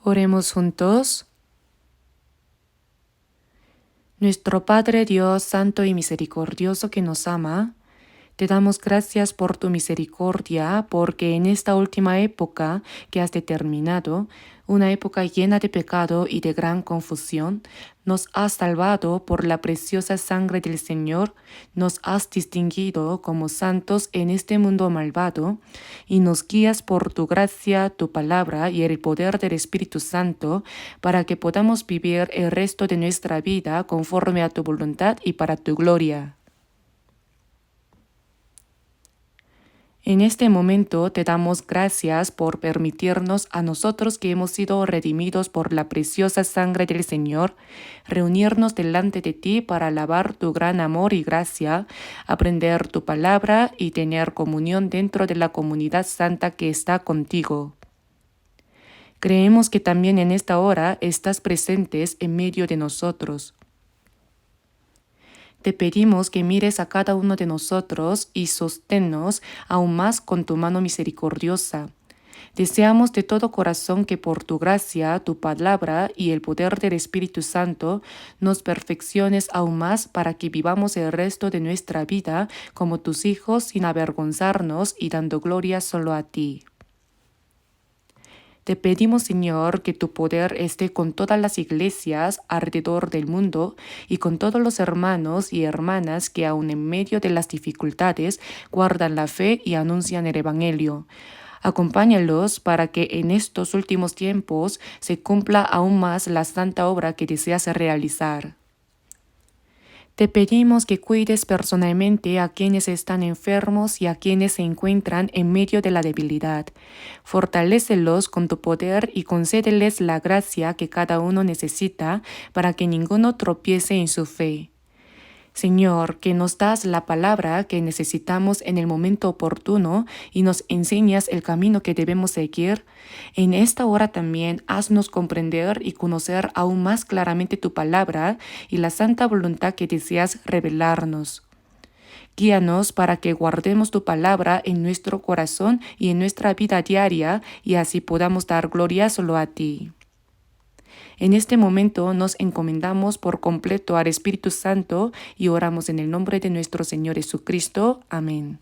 Oremos juntos. Nuestro Padre Dios Santo y Misericordioso que nos ama, te damos gracias por tu misericordia, porque en esta última época que has determinado, una época llena de pecado y de gran confusión, nos has salvado por la preciosa sangre del Señor, nos has distinguido como santos en este mundo malvado, y nos guías por tu gracia, tu palabra y el poder del Espíritu Santo, para que podamos vivir el resto de nuestra vida conforme a tu voluntad y para tu gloria. En este momento te damos gracias por permitirnos a nosotros que hemos sido redimidos por la preciosa sangre del Señor, reunirnos delante de ti para alabar tu gran amor y gracia, aprender tu palabra y tener comunión dentro de la comunidad santa que está contigo. Creemos que también en esta hora estás presentes en medio de nosotros. Te pedimos que mires a cada uno de nosotros y sosténnos aún más con tu mano misericordiosa. Deseamos de todo corazón que por tu gracia, tu palabra y el poder del Espíritu Santo nos perfecciones aún más para que vivamos el resto de nuestra vida como tus hijos sin avergonzarnos y dando gloria solo a ti. Te pedimos, Señor, que tu poder esté con todas las iglesias alrededor del mundo y con todos los hermanos y hermanas que aun en medio de las dificultades guardan la fe y anuncian el Evangelio. Acompáñalos para que en estos últimos tiempos se cumpla aún más la santa obra que deseas realizar. Te pedimos que cuides personalmente a quienes están enfermos y a quienes se encuentran en medio de la debilidad. Fortalécelos con tu poder y concédeles la gracia que cada uno necesita para que ninguno tropiece en su fe. Señor, que nos das la palabra que necesitamos en el momento oportuno y nos enseñas el camino que debemos seguir, en esta hora también haznos comprender y conocer aún más claramente tu palabra y la santa voluntad que deseas revelarnos. Guíanos para que guardemos tu palabra en nuestro corazón y en nuestra vida diaria y así podamos dar gloria solo a ti. En este momento nos encomendamos por completo al Espíritu Santo y oramos en el nombre de nuestro Señor Jesucristo. Amén.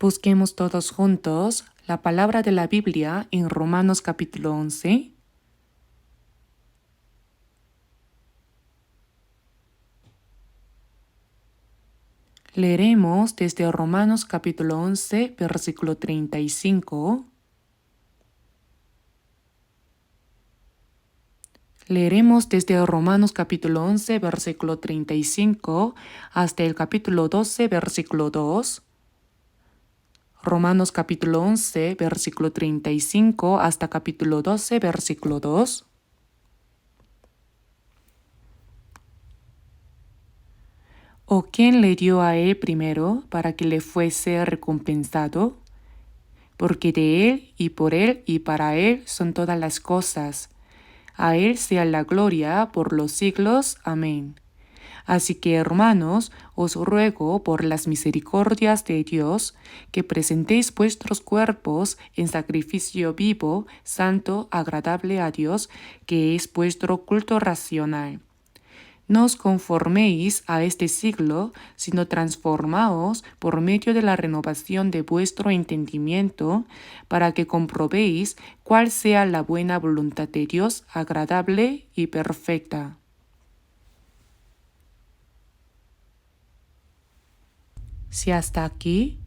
Busquemos todos juntos la palabra de la Biblia en Romanos capítulo 11. Leeremos desde Romanos capítulo 11, versículo 35. Leeremos desde Romanos capítulo 11, versículo 35 hasta el capítulo 12, versículo 2. Romanos capítulo 11, versículo 35 hasta capítulo 12, versículo 2. ¿O quién le dio a él primero para que le fuese recompensado? Porque de él y para él son todas las cosas. A él sea la gloria por los siglos. Amén. Así que, hermanos, os ruego por las misericordias de Dios que presentéis vuestros cuerpos en sacrificio vivo, santo, agradable a Dios, que es vuestro culto racional. No os conforméis a este siglo, sino transformaos por medio de la renovación de vuestro entendimiento, para que comprobéis cuál sea la buena voluntad de Dios, agradable y perfecta. Si hasta aquí,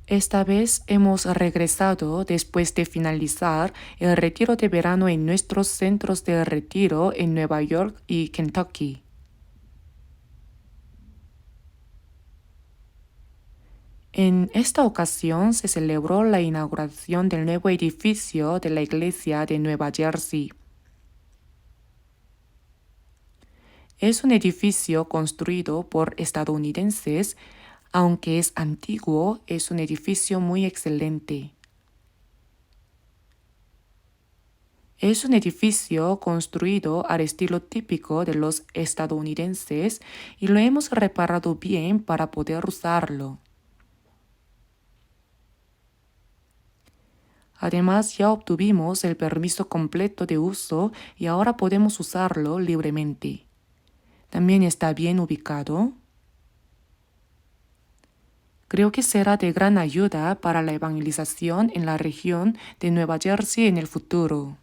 esta vez hemos regresado después de finalizar el retiro de verano en nuestros centros de retiro en Nueva York y Kentucky. En esta ocasión se celebró la inauguración del nuevo edificio de la iglesia de Nueva Jersey. Es un edificio construido por estadounidenses. Aunque es antiguo, es un edificio muy excelente. Es un edificio construido al estilo típico de los estadounidenses y lo hemos reparado bien para poder usarlo. Además, ya obtuvimos el permiso completo de uso y ahora podemos usarlo libremente. También está bien ubicado. Creo que será de gran ayuda para la evangelización en la región de Nueva Jersey en el futuro.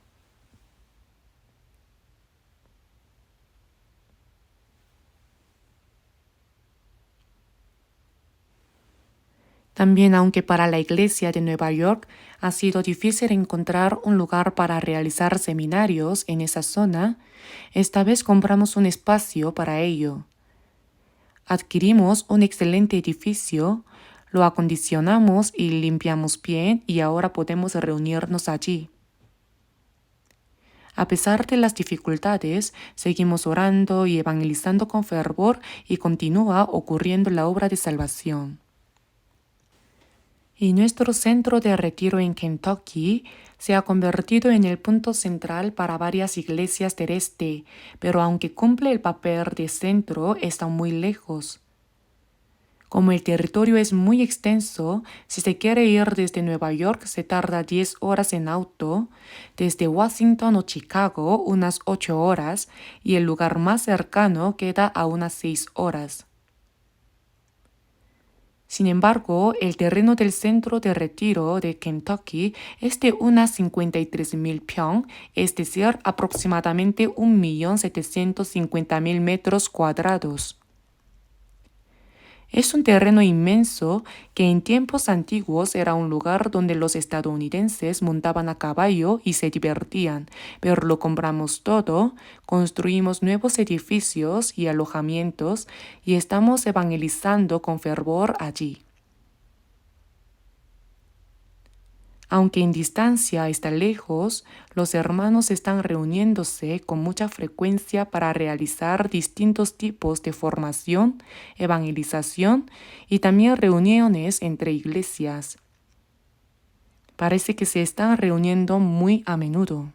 También, aunque para la iglesia de Nueva York ha sido difícil encontrar un lugar para realizar seminarios en esa zona, esta vez compramos un espacio para ello. Adquirimos un excelente edificio, lo acondicionamos y limpiamos bien y ahora podemos reunirnos allí. A pesar de las dificultades, seguimos orando y evangelizando con fervor y continúa ocurriendo la obra de salvación. Y nuestro centro de retiro en Kentucky se ha convertido en el punto central para varias iglesias del este, pero aunque cumple el papel de centro, está muy lejos. Como el territorio es muy extenso, si se quiere ir desde Nueva York se tarda 10 horas en auto, desde Washington o Chicago unas 8 horas y el lugar más cercano queda a unas 6 horas. Sin embargo, el terreno del centro de retiro de Kentucky es de unas 53,000 pyong, es decir, aproximadamente 1.750.000 metros cuadrados. Es un terreno inmenso que en tiempos antiguos era un lugar donde los estadounidenses montaban a caballo y se divertían, pero lo compramos todo, construimos nuevos edificios y alojamientos y estamos evangelizando con fervor allí. Aunque en distancia está lejos, los hermanos están reuniéndose con mucha frecuencia para realizar distintos tipos de formación, evangelización y también reuniones entre iglesias. Parece que se están reuniendo muy a menudo.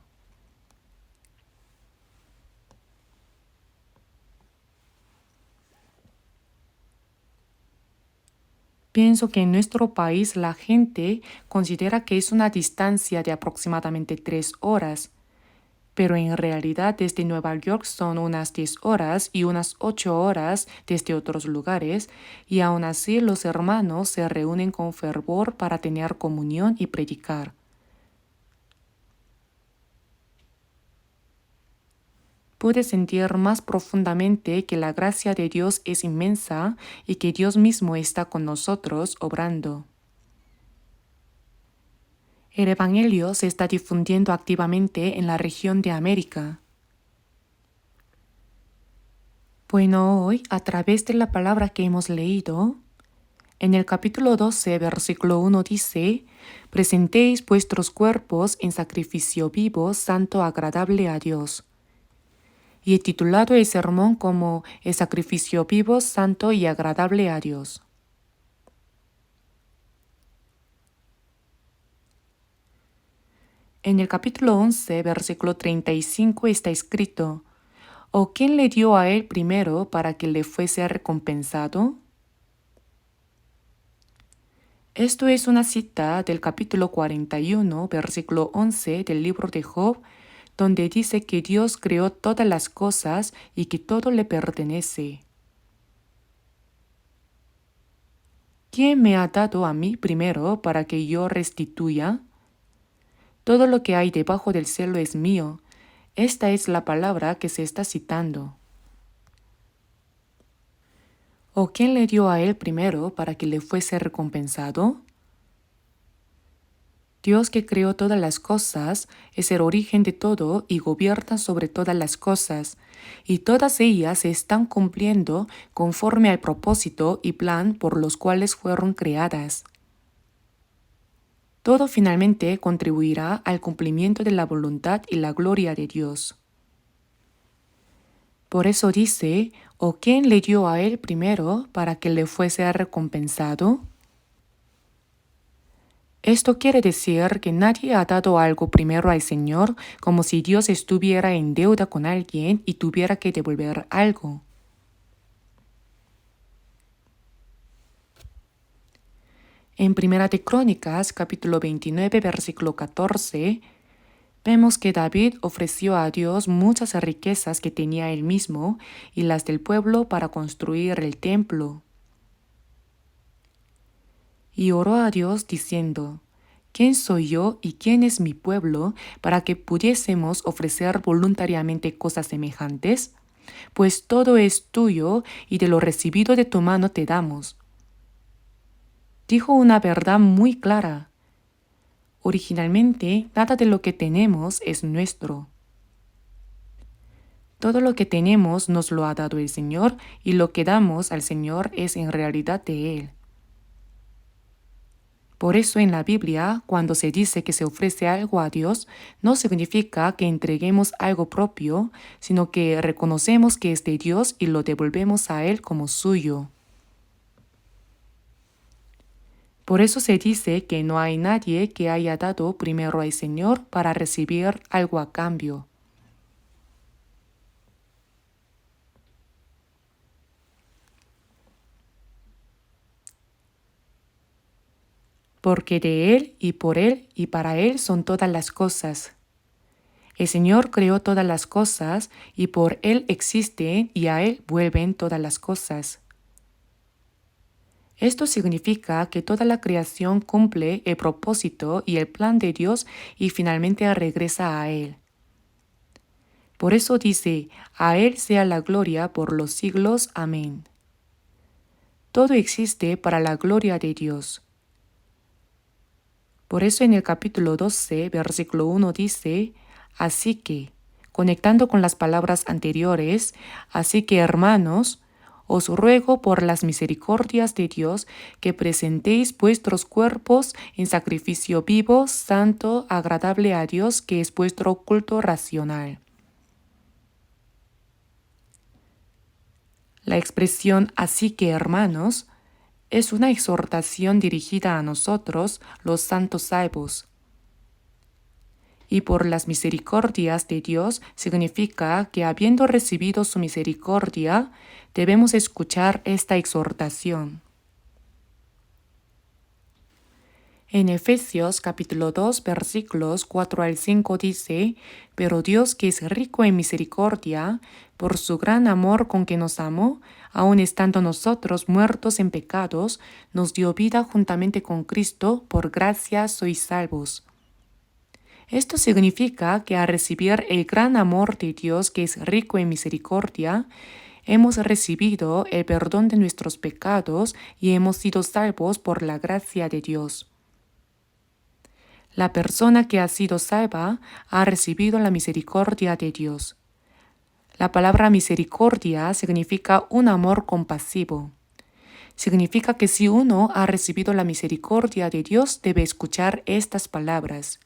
Pienso que en nuestro país la gente considera que es una distancia de aproximadamente 3 horas. pero en realidad desde Nueva York son unas 10 horas y unas 8 horas desde otros lugares, y aún así los hermanos se reúnen con fervor para tener comunión y predicar. Pude sentir más profundamente que la gracia de Dios es inmensa y que Dios mismo está con nosotros obrando. El Evangelio se está difundiendo activamente en la región de América. Bueno, hoy, a través de la palabra que hemos leído, en el capítulo 12, versículo 1 dice: «Presentéis vuestros cuerpos en sacrificio vivo, santo, agradable a Dios». Y he titulado el sermón como «El sacrificio vivo, santo y agradable a Dios». En el capítulo 11, versículo 35 está escrito: «¿O quién le dio a él primero para que le fuese recompensado?». Esto es una cita del capítulo 41, versículo 11 del libro de Job, donde dice que Dios creó todas las cosas y que todo le pertenece. ¿Quién me ha dado a mí primero para que yo restituya? Todo lo que hay debajo del cielo es mío. Esta es la palabra que se está citando. ¿O quién le dio a él primero para que le fuese recompensado? Dios, que creó todas las cosas, es el origen de todo y gobierna sobre todas las cosas, y todas ellas se están cumpliendo conforme al propósito y plan por los cuales fueron creadas. Todo finalmente contribuirá al cumplimiento de la voluntad y la gloria de Dios. Por eso dice: ¿o quién le dio a él primero para que le fuese recompensado? Esto quiere decir que nadie ha dado algo primero al Señor, como si Dios estuviera en deuda con alguien y tuviera que devolver algo. En Primera de Crónicas, capítulo 29, versículo 14, vemos que David ofreció a Dios muchas riquezas que tenía él mismo y las del pueblo para construir el templo. Y oró a Dios diciendo: ¿quién soy yo y quién es mi pueblo para que pudiésemos ofrecer voluntariamente cosas semejantes? Pues todo es tuyo y de lo recibido de tu mano te damos. Dijo una verdad muy clara. Originalmente, nada de lo que tenemos es nuestro. Todo lo que tenemos nos lo ha dado el Señor, y lo que damos al Señor es en realidad de Él. Por eso en la Biblia, cuando se dice que se ofrece algo a Dios, no significa que entreguemos algo propio, sino que reconocemos que es de Dios y lo devolvemos a Él como suyo. Por eso se dice que no hay nadie que haya dado primero al Señor para recibir algo a cambio. Porque de Él y por Él y para Él son todas las cosas. El Señor creó todas las cosas y por Él existen y a Él vuelven todas las cosas. Esto significa que toda la creación cumple el propósito y el plan de Dios y finalmente regresa a Él. Por eso dice: a Él sea la gloria por los siglos. Amén. Todo existe para la gloria de Dios. Por eso en el capítulo 12, versículo 1 dice: así que, conectando con las palabras anteriores, así que, hermanos, os ruego por las misericordias de Dios que presentéis vuestros cuerpos en sacrificio vivo, santo, agradable a Dios, que es vuestro culto racional. La expresión «así que, hermanos» es una exhortación dirigida a nosotros, los santos salvos. Y por las misericordias de Dios significa que, habiendo recibido su misericordia, debemos escuchar esta exhortación. En Efesios capítulo 2 versículos 4 al 5 dice, pero Dios que es rico en misericordia, por su gran amor con que nos amó, aun estando nosotros muertos en pecados, nos dio vida juntamente con Cristo, por gracia sois salvos. Esto significa que al recibir el gran amor de Dios que es rico en misericordia, hemos recibido el perdón de nuestros pecados y hemos sido salvos por la gracia de Dios. La persona que ha sido salva ha recibido la misericordia de Dios. La palabra misericordia significa un amor compasivo. Significa que si uno ha recibido la misericordia de Dios, debe escuchar estas palabras.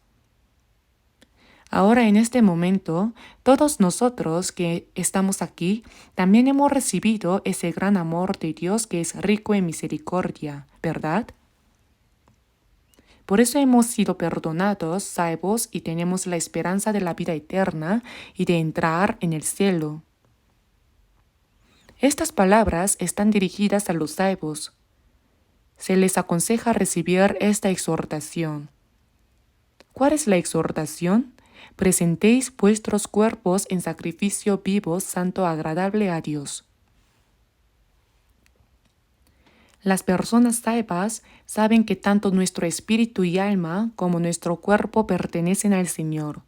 Ahora en este momento, todos nosotros que estamos aquí, también hemos recibido ese gran amor de Dios que es rico en misericordia, ¿verdad? Por eso hemos sido perdonados, salvos y tenemos la esperanza de la vida eterna y de entrar en el cielo. Estas palabras están dirigidas a los salvos. Se les aconseja recibir esta exhortación. ¿Cuál es la exhortación? Presentéis vuestros cuerpos en sacrificio vivo, santo, agradable a Dios. Las personas salvas saben que tanto nuestro espíritu y alma como nuestro cuerpo pertenecen al Señor.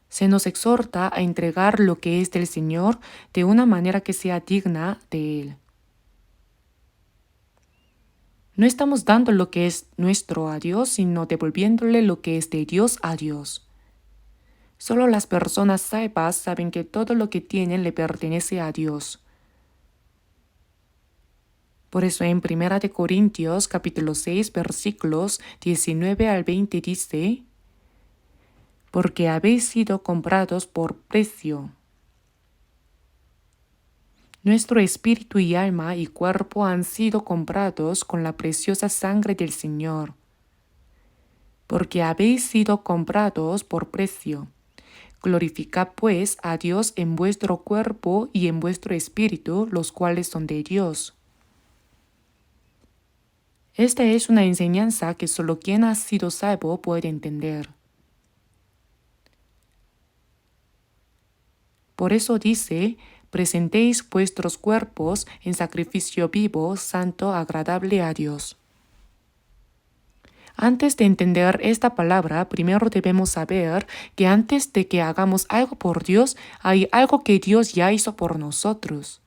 Se nos exhorta a entregar lo que es del Señor de una manera que sea digna de Él. No estamos dando lo que es nuestro a Dios, sino devolviéndole lo que es de Dios a Dios. Solo las personas salvas saben que todo lo que tienen le pertenece a Dios. Por eso en 1 Corintios capítulo 6 versículos 19 al 20 dice, porque habéis sido comprados por precio. Nuestro espíritu y alma y cuerpo han sido comprados con la preciosa sangre del Señor. Porque habéis sido comprados por precio. Glorificad pues a Dios en vuestro cuerpo y en vuestro espíritu, los cuales son de Dios. Esta es una enseñanza que solo quien ha sido salvo puede entender. Por eso dice, presentéis vuestros cuerpos en sacrificio vivo, santo, agradable a Dios. Antes de entender esta palabra, primero debemos saber que antes de que hagamos algo por Dios, hay algo que Dios ya hizo por nosotros.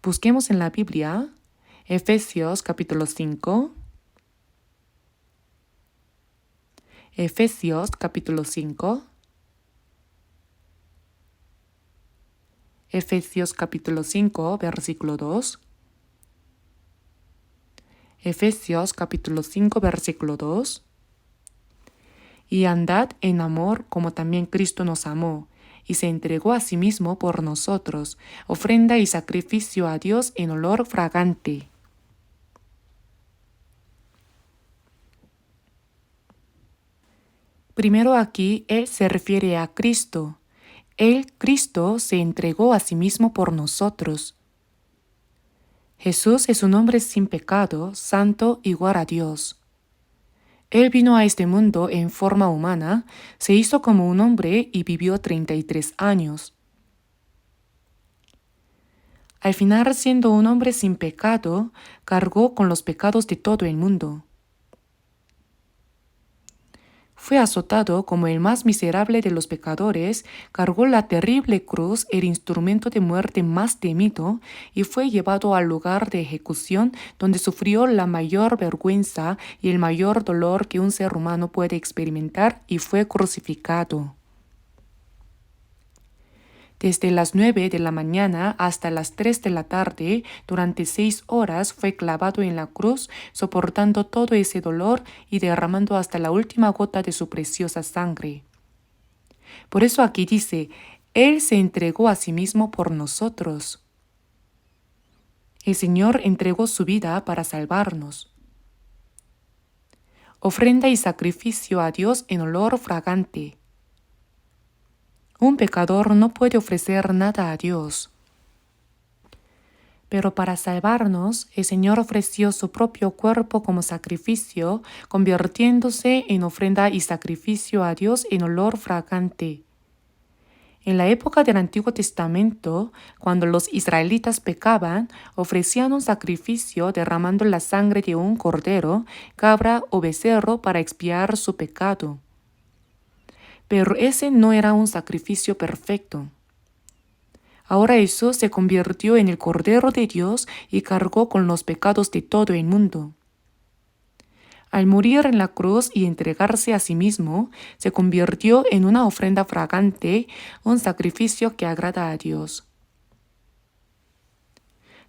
Busquemos en la Biblia, Efesios capítulo 5. Efesios capítulo 5. Efesios capítulo 5, versículo 2. Efesios capítulo 5, versículo 2. Y andad en amor como también Cristo nos amó, y se entregó a sí mismo por nosotros, ofrenda y sacrificio a Dios en olor fragante. Primero aquí, Él se refiere a Cristo. Él, Cristo, se entregó a sí mismo por nosotros. Jesús es un hombre sin pecado, santo, igual a Dios. Él vino a este mundo en forma humana, se hizo como un hombre y vivió 33 años. Al final, siendo un hombre sin pecado, cargó con los pecados de todo el mundo. Fue azotado como el más miserable de los pecadores, cargó la terrible cruz, el instrumento de muerte más temido, y fue llevado al lugar de ejecución donde sufrió la mayor vergüenza y el mayor dolor que un ser humano puede experimentar, y fue crucificado. Desde las 9 de la mañana hasta las 3 de la tarde, durante 6 horas fue clavado en la cruz, soportando todo ese dolor y derramando hasta la última gota de su preciosa sangre. Por eso aquí dice, Él se entregó a sí mismo por nosotros. El Señor entregó su vida para salvarnos. Ofrenda y sacrificio a Dios en olor fragante. Un pecador no puede ofrecer nada a Dios. Pero para salvarnos, el Señor ofreció su propio cuerpo como sacrificio, convirtiéndose en ofrenda y sacrificio a Dios en olor fragante. En la época del Antiguo Testamento, cuando los israelitas pecaban, ofrecían un sacrificio derramando la sangre de un cordero, cabra o becerro para expiar su pecado. Pero ese no era un sacrificio perfecto. Ahora Jesús se convirtió en el Cordero de Dios y cargó con los pecados de todo el mundo. Al morir en la cruz y entregarse a sí mismo, se convirtió en una ofrenda fragante, un sacrificio que agrada a Dios.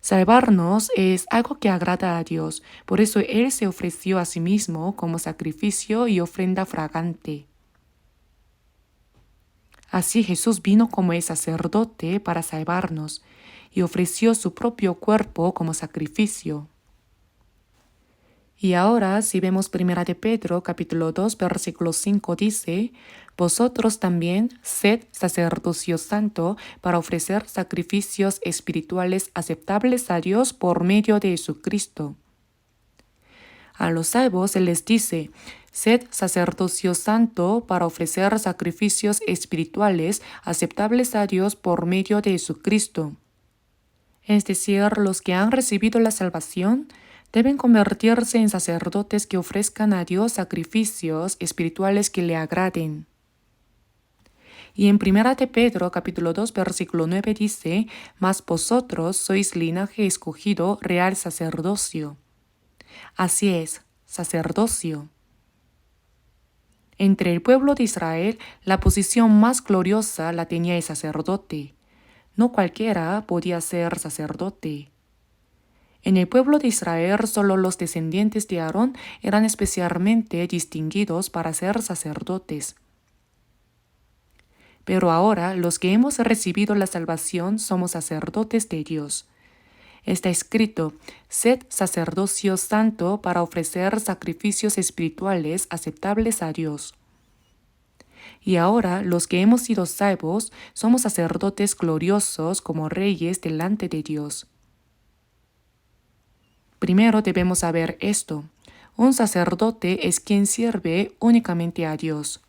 Salvarnos es algo que agrada a Dios, por eso Él se ofreció a sí mismo como sacrificio y ofrenda fragante. Así Jesús vino como el sacerdote para salvarnos y ofreció su propio cuerpo como sacrificio. Y ahora, si vemos 1 de Pedro, capítulo 2, versículo 5, dice, vosotros también sed sacerdocio santo para ofrecer sacrificios espirituales aceptables a Dios por medio de Jesucristo. A los salvos se les dice, sed sacerdocio santo para ofrecer sacrificios espirituales aceptables a Dios por medio de Jesucristo. Es decir, los que han recibido la salvación deben convertirse en sacerdotes que ofrezcan a Dios sacrificios espirituales que le agraden. Y en 1 de Pedro, capítulo 2, versículo 9 dice, mas vosotros sois linaje escogido, real sacerdocio. Así es, sacerdocio. Entre el pueblo de Israel, la posición más gloriosa la tenía el sacerdote. No cualquiera podía ser sacerdote. En el pueblo de Israel, solo los descendientes de Aarón eran especialmente distinguidos para ser sacerdotes. Pero ahora, los que hemos recibido la salvación somos sacerdotes de Dios. Está escrito, sed sacerdocio santo para ofrecer sacrificios espirituales aceptables a Dios. Y ahora, los que hemos sido salvos, somos sacerdotes gloriosos como reyes delante de Dios. Primero debemos saber esto. Un sacerdote es quien sirve únicamente a Dios.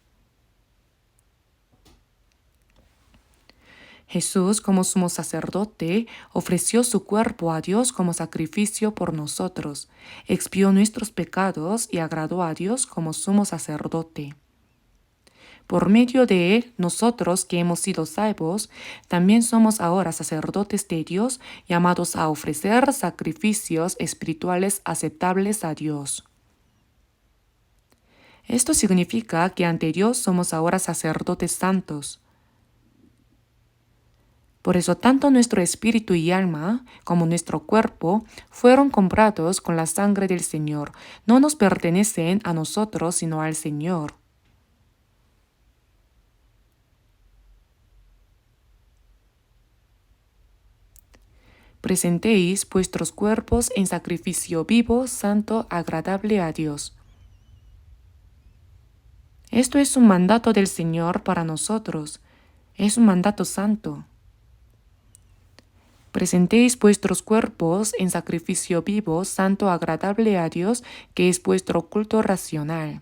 Jesús, como sumo sacerdote, ofreció su cuerpo a Dios como sacrificio por nosotros, expió nuestros pecados y agradó a Dios como sumo sacerdote. Por medio de él, nosotros que hemos sido salvos, también somos ahora sacerdotes de Dios, llamados a ofrecer sacrificios espirituales aceptables a Dios. Esto significa que ante Dios somos ahora sacerdotes santos. Por eso tanto nuestro espíritu y alma como nuestro cuerpo fueron comprados con la sangre del Señor. No nos pertenecen a nosotros, sino al Señor. Presentéis vuestros cuerpos en sacrificio vivo, santo, agradable a Dios. Esto es un mandato del Señor para nosotros. Es un mandato santo. Presentéis vuestros cuerpos en sacrificio vivo, santo, agradable a Dios, que es vuestro culto racional.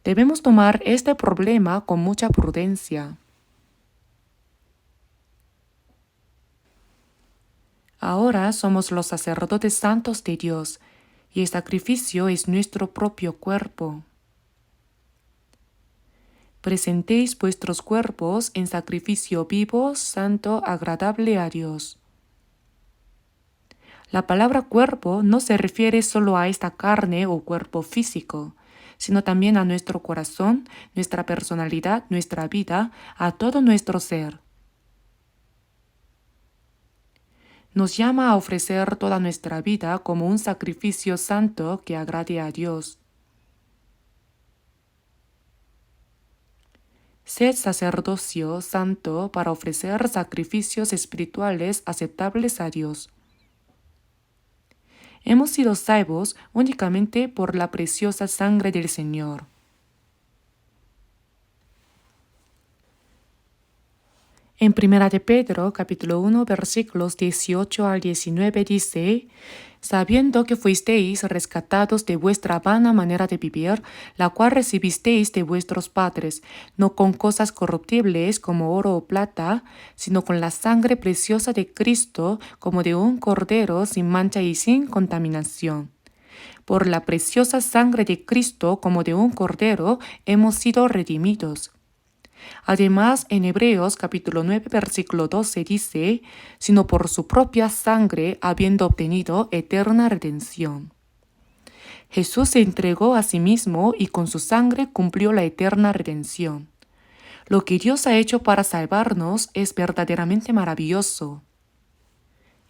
Debemos tomar este problema con mucha prudencia. Ahora somos los sacerdotes santos de Dios, y el sacrificio es nuestro propio cuerpo. Presentéis vuestros cuerpos en sacrificio vivo, santo, agradable a Dios. La palabra cuerpo no se refiere solo a esta carne o cuerpo físico, sino también a nuestro corazón, nuestra personalidad, nuestra vida, a todo nuestro ser. Nos llama a ofrecer toda nuestra vida como un sacrificio santo que agrade a Dios. Sed sacerdocio santo para ofrecer sacrificios espirituales aceptables a Dios. Hemos sido salvos únicamente por la preciosa sangre del Señor. En Primera de Pedro, capítulo 1, versículos 18 al 19 dice: sabiendo que fuisteis rescatados de vuestra vana manera de vivir, la cual recibisteis de vuestros padres, no con cosas corruptibles como oro o plata, sino con la sangre preciosa de Cristo, como de un cordero sin mancha y sin contaminación. Por la preciosa sangre de Cristo, como de un cordero, hemos sido redimidos. Además, en Hebreos capítulo 9, versículo 12 dice: sino por su propia sangre, habiendo obtenido eterna redención. Jesús se entregó a sí mismo y con su sangre cumplió la eterna redención. Lo que Dios ha hecho para salvarnos es verdaderamente maravilloso.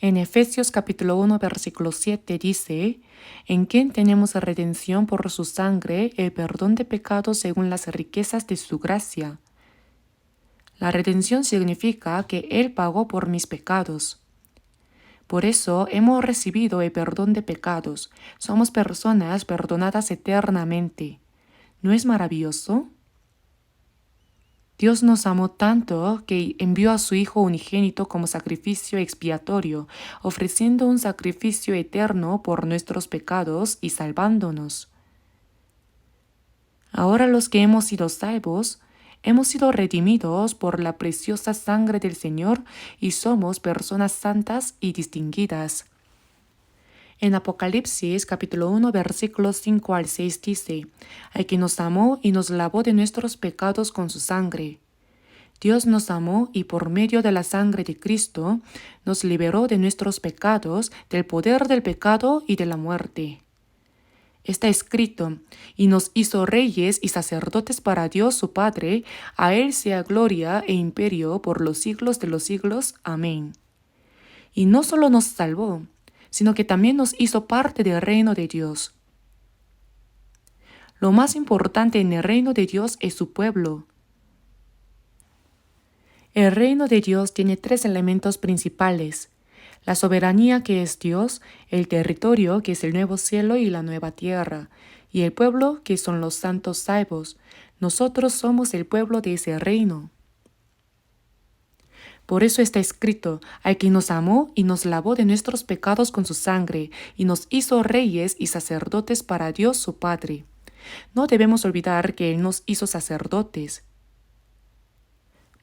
En Efesios capítulo 1, versículo 7 dice: en quien tenemos redención por su sangre, el perdón de pecados según las riquezas de su gracia. La redención significa que Él pagó por mis pecados. Por eso hemos recibido el perdón de pecados. Somos personas perdonadas eternamente. ¿No es maravilloso? Dios nos amó tanto que envió a su Hijo unigénito como sacrificio expiatorio, ofreciendo un sacrificio eterno por nuestros pecados y salvándonos. Ahora los que hemos sido salvos, hemos sido redimidos por la preciosa sangre del Señor y somos personas santas y distinguidas. En Apocalipsis capítulo 1 versículos 5 al 6 dice: al que nos amó y nos lavó de nuestros pecados con su sangre. Dios nos amó y por medio de la sangre de Cristo nos liberó de nuestros pecados, del poder del pecado y de la muerte. Está escrito: y nos hizo reyes y sacerdotes para Dios su Padre, a Él sea gloria e imperio por los siglos de los siglos. Amén. Y no solo nos salvó, sino que también nos hizo parte del reino de Dios. Lo más importante en el reino de Dios es su pueblo. El reino de Dios tiene 3 elementos principales: la soberanía, que es Dios; el territorio, que es el nuevo cielo y la nueva tierra; y el pueblo, que son los santos salvos. Nosotros somos el pueblo de ese reino. Por eso está escrito: al que nos amó y nos lavó de nuestros pecados con su sangre, y nos hizo reyes y sacerdotes para Dios su Padre. No debemos olvidar que Él nos hizo sacerdotes.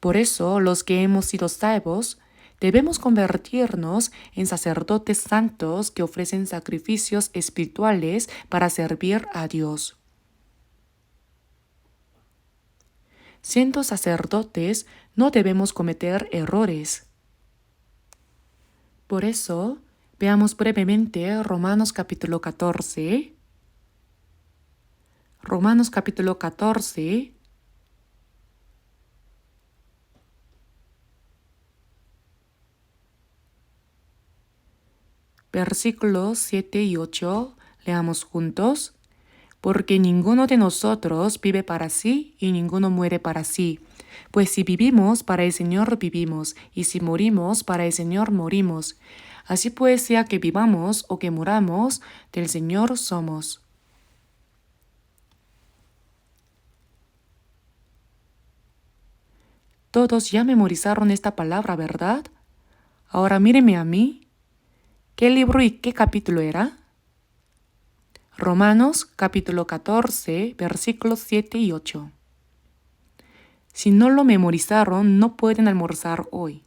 Por eso, los que hemos sido salvos, debemos convertirnos en sacerdotes santos que ofrecen sacrificios espirituales para servir a Dios. Siendo sacerdotes, no debemos cometer errores. Por eso, veamos brevemente Romanos capítulo 14. Romanos capítulo 14. Versículos 7 y 8, leamos juntos. Porque ninguno de nosotros vive para sí y ninguno muere para sí. Pues si vivimos, para el Señor vivimos, y si morimos, para el Señor morimos. Así pues, sea que vivamos o que muramos, del Señor somos. Todos ya memorizaron esta palabra, ¿verdad? Ahora míreme a mí. ¿Qué libro y qué capítulo era? Romanos capítulo 14, versículos 7 y 8. Si no lo memorizaron, no pueden almorzar hoy.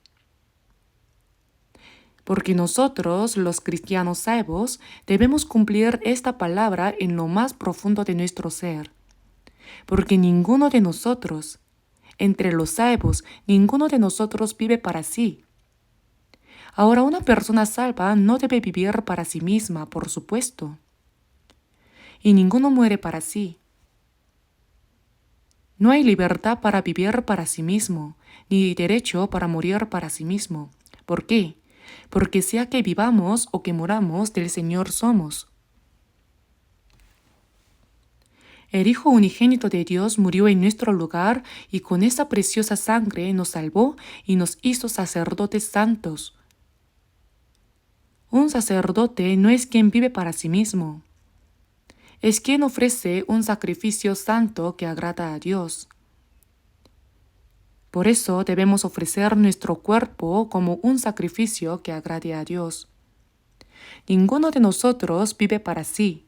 Porque nosotros, los cristianos salvos, debemos cumplir esta palabra en lo más profundo de nuestro ser. Porque ninguno de nosotros, entre los salvos, ninguno de nosotros vive para sí. Ahora, una persona salva no debe vivir para sí misma, por supuesto. Y ninguno muere para sí. No hay libertad para vivir para sí mismo, ni derecho para morir para sí mismo. ¿Por qué? Porque sea que vivamos o que muramos, del Señor somos. El Hijo unigénito de Dios murió en nuestro lugar y con esa preciosa sangre nos salvó y nos hizo sacerdotes santos. Un sacerdote no es quien vive para sí mismo. Es quien ofrece un sacrificio santo que agrada a Dios. Por eso debemos ofrecer nuestro cuerpo como un sacrificio que agrade a Dios. Ninguno de nosotros vive para sí,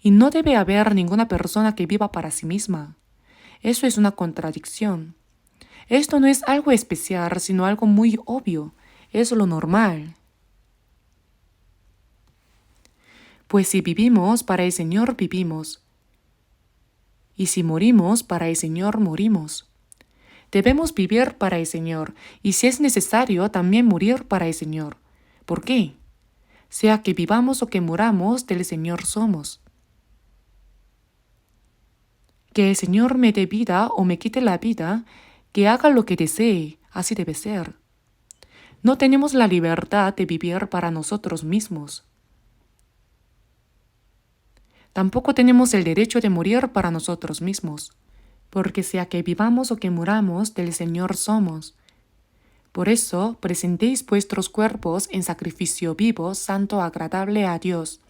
y no debe haber ninguna persona que viva para sí misma. Eso es una contradicción. Esto no es algo especial, sino algo muy obvio. Es lo normal. Pues si vivimos, para el Señor vivimos. Y si morimos, para el Señor morimos. Debemos vivir para el Señor, y si es necesario, también morir para el Señor. ¿Por qué? Sea que vivamos o que muramos, del Señor somos. Que el Señor me dé vida o me quite la vida, que haga lo que desee, así debe ser. No tenemos la libertad de vivir para nosotros mismos. Tampoco tenemos el derecho de morir para nosotros mismos, porque sea que vivamos o que muramos, del Señor somos. Por eso, presentéis vuestros cuerpos en sacrificio vivo, santo, agradable a Dios.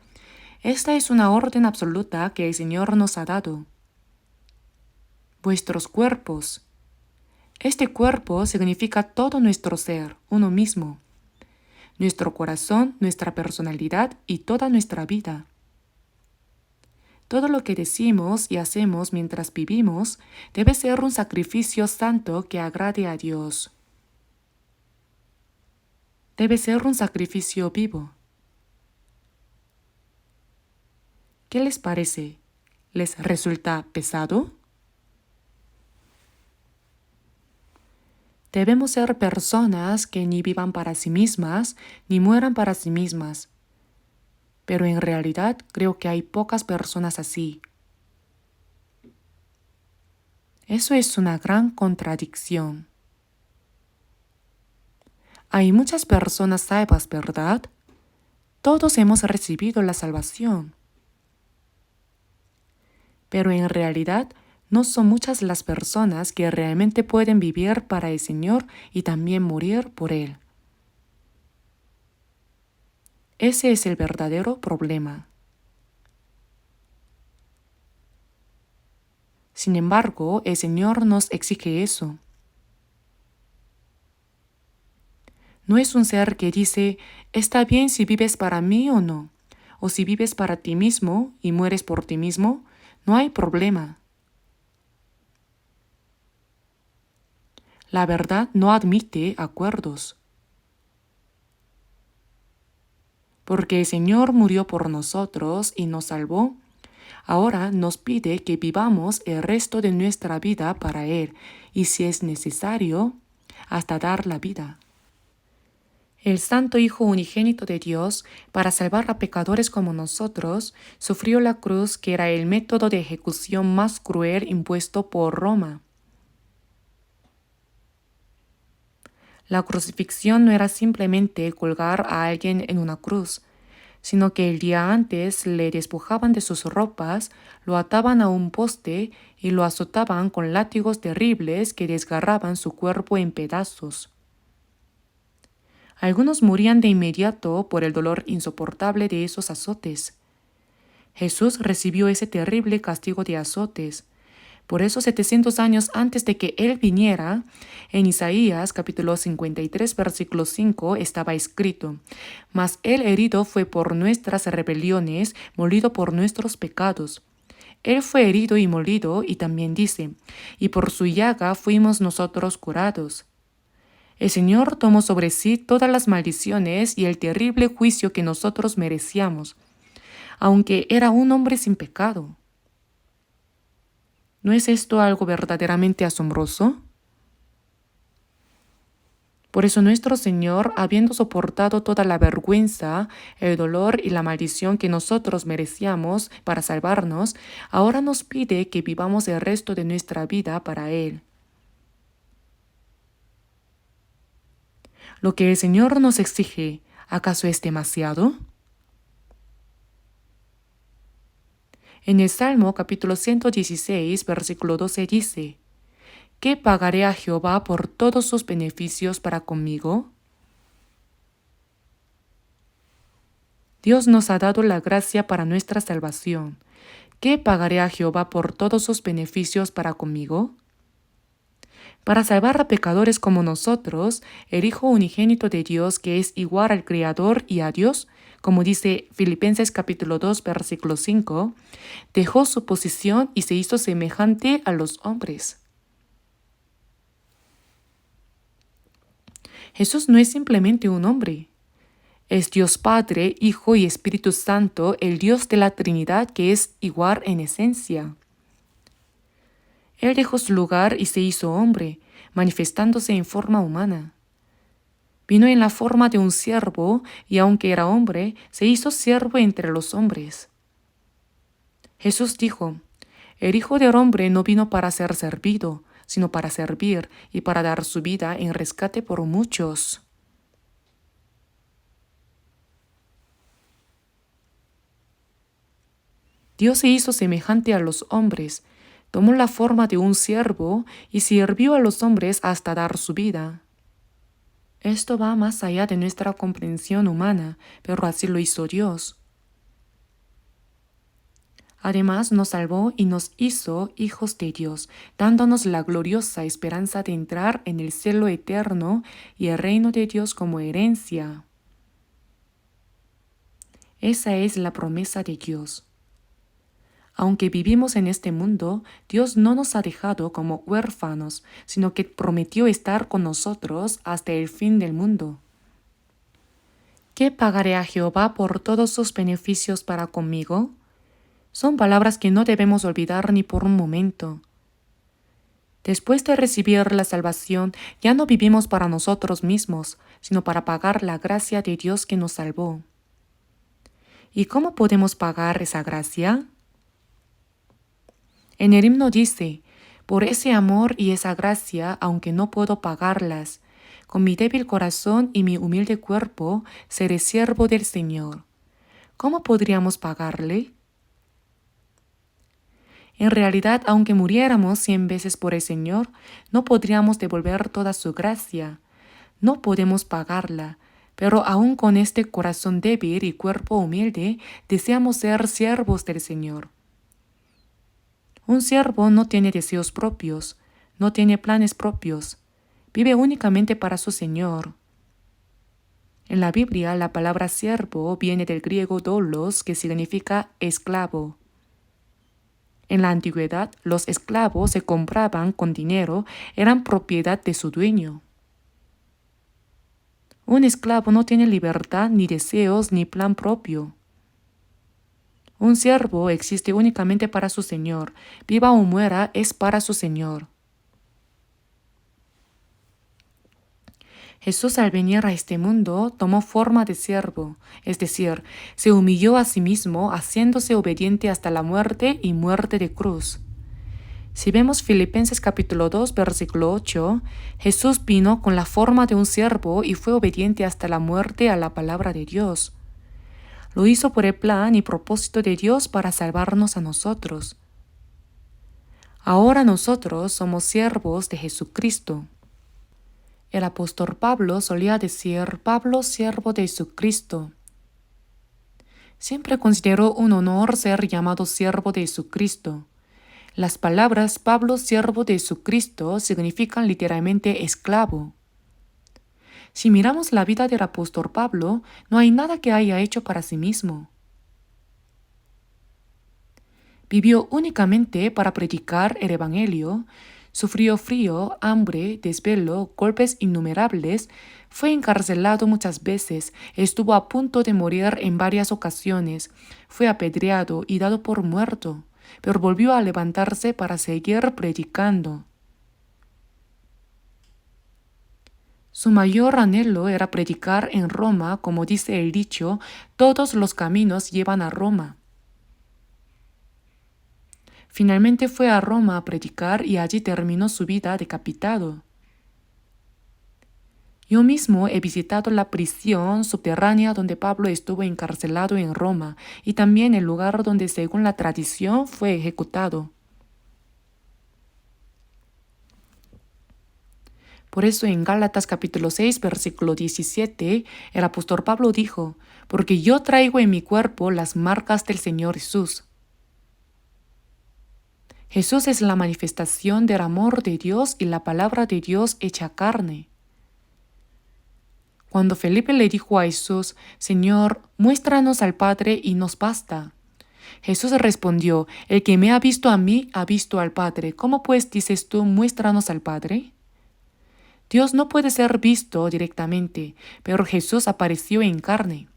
Esta es una orden absoluta que el Señor nos ha dado. Vuestros cuerpos. Este cuerpo significa todo nuestro ser, uno mismo, nuestro corazón, nuestra personalidad y toda nuestra vida. Todo lo que decimos y hacemos mientras vivimos debe ser un sacrificio santo que agrade a Dios. Debe ser un sacrificio vivo. ¿Qué les parece? ¿Les resulta pesado? Debemos ser personas que ni vivan para sí mismas, ni mueran para sí mismas. Pero en realidad creo que hay pocas personas así. Eso es una gran contradicción. Hay muchas personas salvas, ¿verdad? Todos hemos recibido la salvación. Pero en realidad no son muchas las personas que realmente pueden vivir para el Señor y también morir por Él. Ese es el verdadero problema. Sin embargo, el Señor nos exige eso. No es un ser que dice, está bien si vives para mí o no, o si vives para ti mismo y mueres por ti mismo, no hay problema. La verdad no admite acuerdos. Porque el Señor murió por nosotros y nos salvó, ahora nos pide que vivamos el resto de nuestra vida para Él, y si es necesario, hasta dar la vida. El Santo Hijo Unigénito de Dios, para salvar a pecadores como nosotros, sufrió la cruz, que era el método de ejecución más cruel impuesto por Roma. La crucifixión no era simplemente colgar a alguien en una cruz, sino que el día antes le despojaban de sus ropas, lo ataban a un poste y lo azotaban con látigos terribles que desgarraban su cuerpo en pedazos. Algunos morían de inmediato por el dolor insoportable de esos azotes. Jesús recibió ese terrible castigo de azotes. Por eso 700 años antes de que Él viniera, en Isaías capítulo 53 versículo 5 estaba escrito: Mas Él herido fue por nuestras rebeliones, molido por nuestros pecados. Él fue herido y molido, y también dice, y por su llaga fuimos nosotros curados. El Señor tomó sobre sí todas las maldiciones y el terrible juicio que nosotros merecíamos, aunque era un hombre sin pecado. ¿No es esto algo verdaderamente asombroso? Por eso nuestro Señor, habiendo soportado toda la vergüenza, el dolor y la maldición que nosotros merecíamos para salvarnos, ahora nos pide que vivamos el resto de nuestra vida para Él. Lo que el Señor nos exige, ¿acaso es demasiado? En el Salmo capítulo 116, versículo 12 dice, ¿qué pagaré a Jehová por todos sus beneficios para conmigo? Dios nos ha dado la gracia para nuestra salvación. ¿Qué pagaré a Jehová por todos sus beneficios para conmigo? Para salvar a pecadores como nosotros, el Hijo unigénito de Dios, que es igual al Creador y a Dios, como dice Filipenses capítulo 2, versículo 5, dejó su posición y se hizo semejante a los hombres. Jesús no es simplemente un hombre. Es Dios Padre, Hijo y Espíritu Santo, el Dios de la Trinidad que es igual en esencia. Él dejó su lugar y se hizo hombre, manifestándose en forma humana. Vino en la forma de un siervo y aunque era hombre, se hizo siervo entre los hombres. Jesús dijo, el Hijo del Hombre no vino para ser servido, sino para servir y para dar su vida en rescate por muchos. Dios se hizo semejante a los hombres, tomó la forma de un siervo y sirvió a los hombres hasta dar su vida. Esto va más allá de nuestra comprensión humana, pero así lo hizo Dios. Además nos salvó y nos hizo hijos de Dios, dándonos la gloriosa esperanza de entrar en el cielo eterno y el reino de Dios como herencia. Esa es la promesa de Dios. Aunque vivimos en este mundo, Dios no nos ha dejado como huérfanos, sino que prometió estar con nosotros hasta el fin del mundo. ¿Qué pagaré a Jehová por todos sus beneficios para conmigo? Son palabras que no debemos olvidar ni por un momento. Después de recibir la salvación, ya no vivimos para nosotros mismos, sino para pagar la gracia de Dios que nos salvó. ¿Y cómo podemos pagar esa gracia? En el himno dice, por ese amor y esa gracia, aunque no puedo pagarlas, con mi débil corazón y mi humilde cuerpo, seré siervo del Señor. ¿Cómo podríamos pagarle? En realidad, aunque muriéramos 100 veces por el Señor, no podríamos devolver toda su gracia. No podemos pagarla, pero aún con este corazón débil y cuerpo humilde, deseamos ser siervos del Señor. Un siervo no tiene deseos propios, no tiene planes propios, vive únicamente para su Señor. En la Biblia, la palabra siervo viene del griego doulos, que significa esclavo. En la antigüedad, los esclavos se compraban con dinero, eran propiedad de su dueño. Un esclavo no tiene libertad, ni deseos, ni plan propio. Un siervo existe únicamente para su Señor, viva o muera, es para su Señor. Jesús al venir a este mundo tomó forma de siervo, es decir, se humilló a sí mismo haciéndose obediente hasta la muerte y muerte de cruz. Si vemos Filipenses capítulo 2, versículo 8, Jesús vino con la forma de un siervo y fue obediente hasta la muerte a la palabra de Dios. Lo hizo por el plan y propósito de Dios para salvarnos a nosotros. Ahora nosotros somos siervos de Jesucristo. El apóstol Pablo solía decir, Pablo, siervo de Jesucristo. Siempre consideró un honor ser llamado siervo de Jesucristo. Las palabras Pablo, siervo de Jesucristo, significan literalmente esclavo. Si miramos la vida del apóstol Pablo, no hay nada que haya hecho para sí mismo. Vivió únicamente para predicar el Evangelio, sufrió frío, hambre, desvelo, golpes innumerables, fue encarcelado muchas veces, estuvo a punto de morir en varias ocasiones, fue apedreado y dado por muerto, pero volvió a levantarse para seguir predicando. Su mayor anhelo era predicar en Roma, como dice el dicho, todos los caminos llevan a Roma. Finalmente fue a Roma a predicar y allí terminó su vida decapitado. Yo mismo he visitado la prisión subterránea donde Pablo estuvo encarcelado en Roma y también el lugar donde, según la tradición, fue ejecutado. Por eso en Gálatas capítulo 6, versículo 17, el apóstol Pablo dijo, porque yo traigo en mi cuerpo las marcas del Señor Jesús. Jesús es la manifestación del amor de Dios y la palabra de Dios hecha carne. Cuando Felipe le dijo a Jesús, Señor, muéstranos al Padre y nos basta. Jesús respondió, el que me ha visto a mí, ha visto al Padre. ¿Cómo pues dices tú, muéstranos al Padre? Dios no puede ser visto directamente, pero Jesús apareció en carne.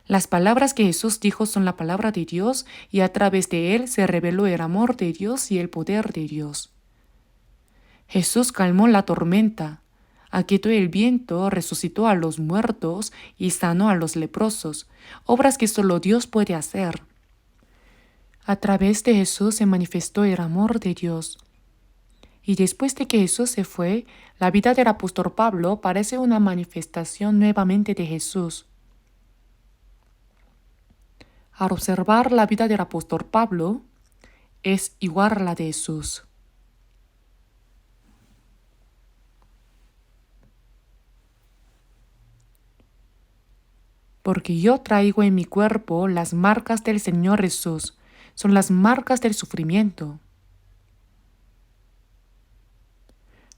Las palabras que Jesús dijo son la palabra de Dios y a través de él se reveló el amor de Dios y el poder de Dios. Jesús calmó la tormenta, aquietó el viento, resucitó a los muertos y sanó a los leprosos, obras que solo Dios puede hacer. A través de Jesús se manifestó el amor de Dios. Y después de que Jesús se fue, la vida del apóstol Pablo parece una manifestación nuevamente de Jesús. Al observar la vida del apóstol Pablo, es igual a la de Jesús. Porque yo traigo en mi cuerpo las marcas del Señor Jesús, son las marcas del sufrimiento.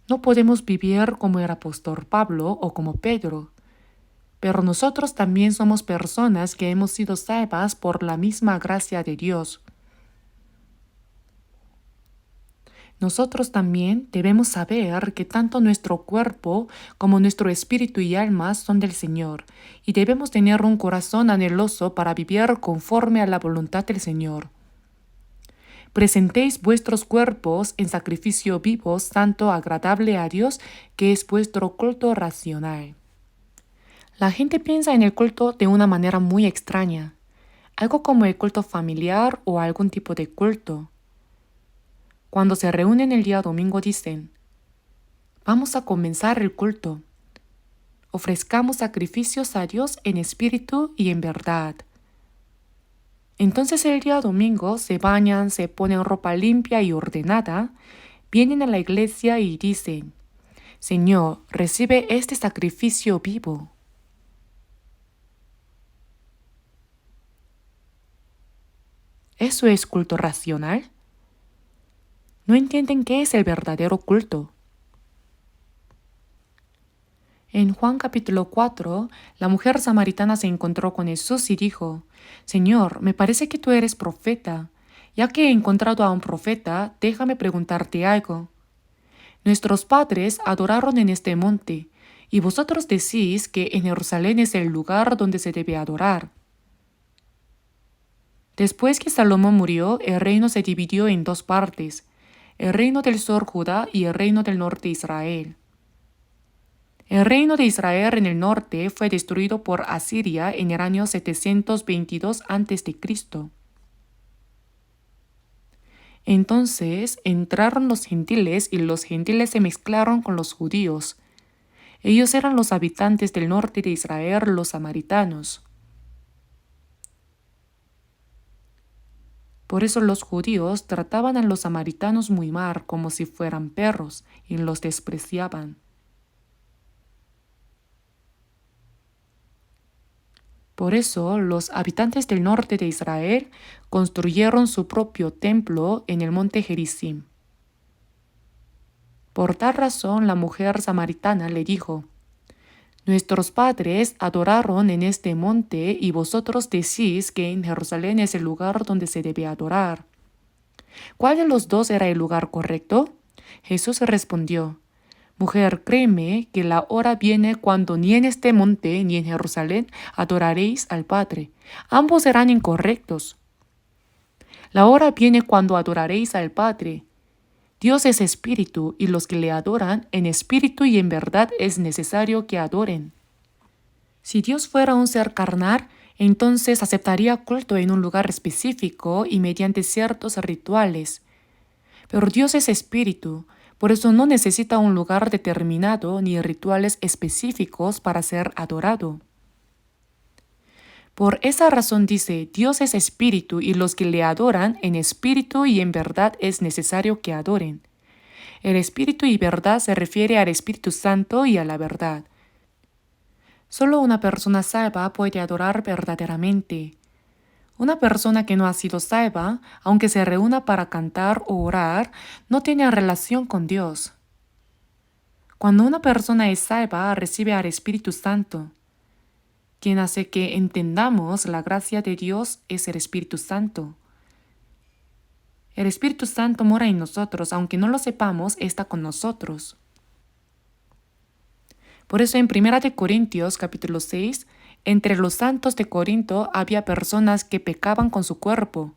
No podemos vivir como el apóstol Pablo o como Pedro, pero nosotros también somos personas que hemos sido salvas por la misma gracia de Dios. Nosotros también debemos saber que tanto nuestro cuerpo como nuestro espíritu y alma son del Señor, y debemos tener un corazón anheloso para vivir conforme a la voluntad del Señor. Presentéis vuestros cuerpos en sacrificio vivo, santo, agradable a Dios, que es vuestro culto racional. La gente piensa en el culto de una manera muy extraña, algo como el culto familiar o algún tipo de culto. Cuando se reúnen el día domingo dicen, vamos a comenzar el culto. Ofrezcamos sacrificios a Dios en espíritu y en verdad. Entonces el día domingo se bañan, se ponen ropa limpia y ordenada, vienen a la iglesia y dicen, Señor, recibe este sacrificio vivo. ¿Eso es culto racional? No entienden qué es el verdadero culto. En Juan capítulo 4, la mujer samaritana se encontró con Jesús y dijo, Señor, me parece que tú eres profeta. Ya que he encontrado a un profeta, déjame preguntarte algo. Nuestros padres adoraron en este monte, y vosotros decís que en Jerusalén es el lugar donde se debe adorar. Después que Salomón murió, el reino se dividió en dos partes, el reino del sur Judá y el reino del norte Israel. El reino de Israel en el norte fue destruido por Asiria en el año 722 a.C. Entonces entraron los gentiles y los gentiles se mezclaron con los judíos. Ellos eran los habitantes del norte de Israel, los samaritanos. Por eso los judíos trataban a los samaritanos muy mal, como si fueran perros, y los despreciaban. Por eso los habitantes del norte de Israel construyeron su propio templo en el monte Gerizim. Por tal razón la mujer samaritana le dijo, Nuestros padres adoraron en este monte y vosotros decís que en Jerusalén es el lugar donde se debe adorar. ¿Cuál de los dos era el lugar correcto? Jesús respondió, Mujer, créeme que la hora viene cuando ni en este monte ni en Jerusalén adoraréis al Padre. Ambos serán incorrectos. La hora viene cuando adoraréis al Padre. Dios es espíritu y los que le adoran en espíritu y en verdad es necesario que adoren. Si Dios fuera un ser carnal, entonces aceptaría culto en un lugar específico y mediante ciertos rituales. Pero Dios es espíritu, por eso no necesita un lugar determinado ni rituales específicos para ser adorado. Por esa razón dice, Dios es espíritu y los que le adoran en espíritu y en verdad es necesario que adoren. El espíritu y verdad se refiere al Espíritu Santo y a la verdad. Solo una persona salva puede adorar verdaderamente. Una persona que no ha sido salva, aunque se reúna para cantar o orar, no tiene relación con Dios. Cuando una persona es salva, recibe al Espíritu Santo. Quien hace que entendamos la gracia de Dios es el Espíritu Santo. El Espíritu Santo mora en nosotros, aunque no lo sepamos, está con nosotros. Por eso en 1 Corintios capítulo 6, entre los santos de Corinto había personas que pecaban con su cuerpo.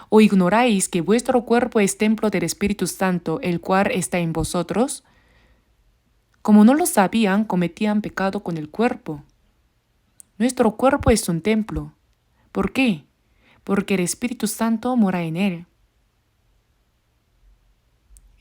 ¿O ignoráis que vuestro cuerpo es templo del Espíritu Santo, el cual está en vosotros? Como no lo sabían, cometían pecado con el cuerpo. Nuestro cuerpo es un templo. ¿Por qué? Porque el Espíritu Santo mora en él.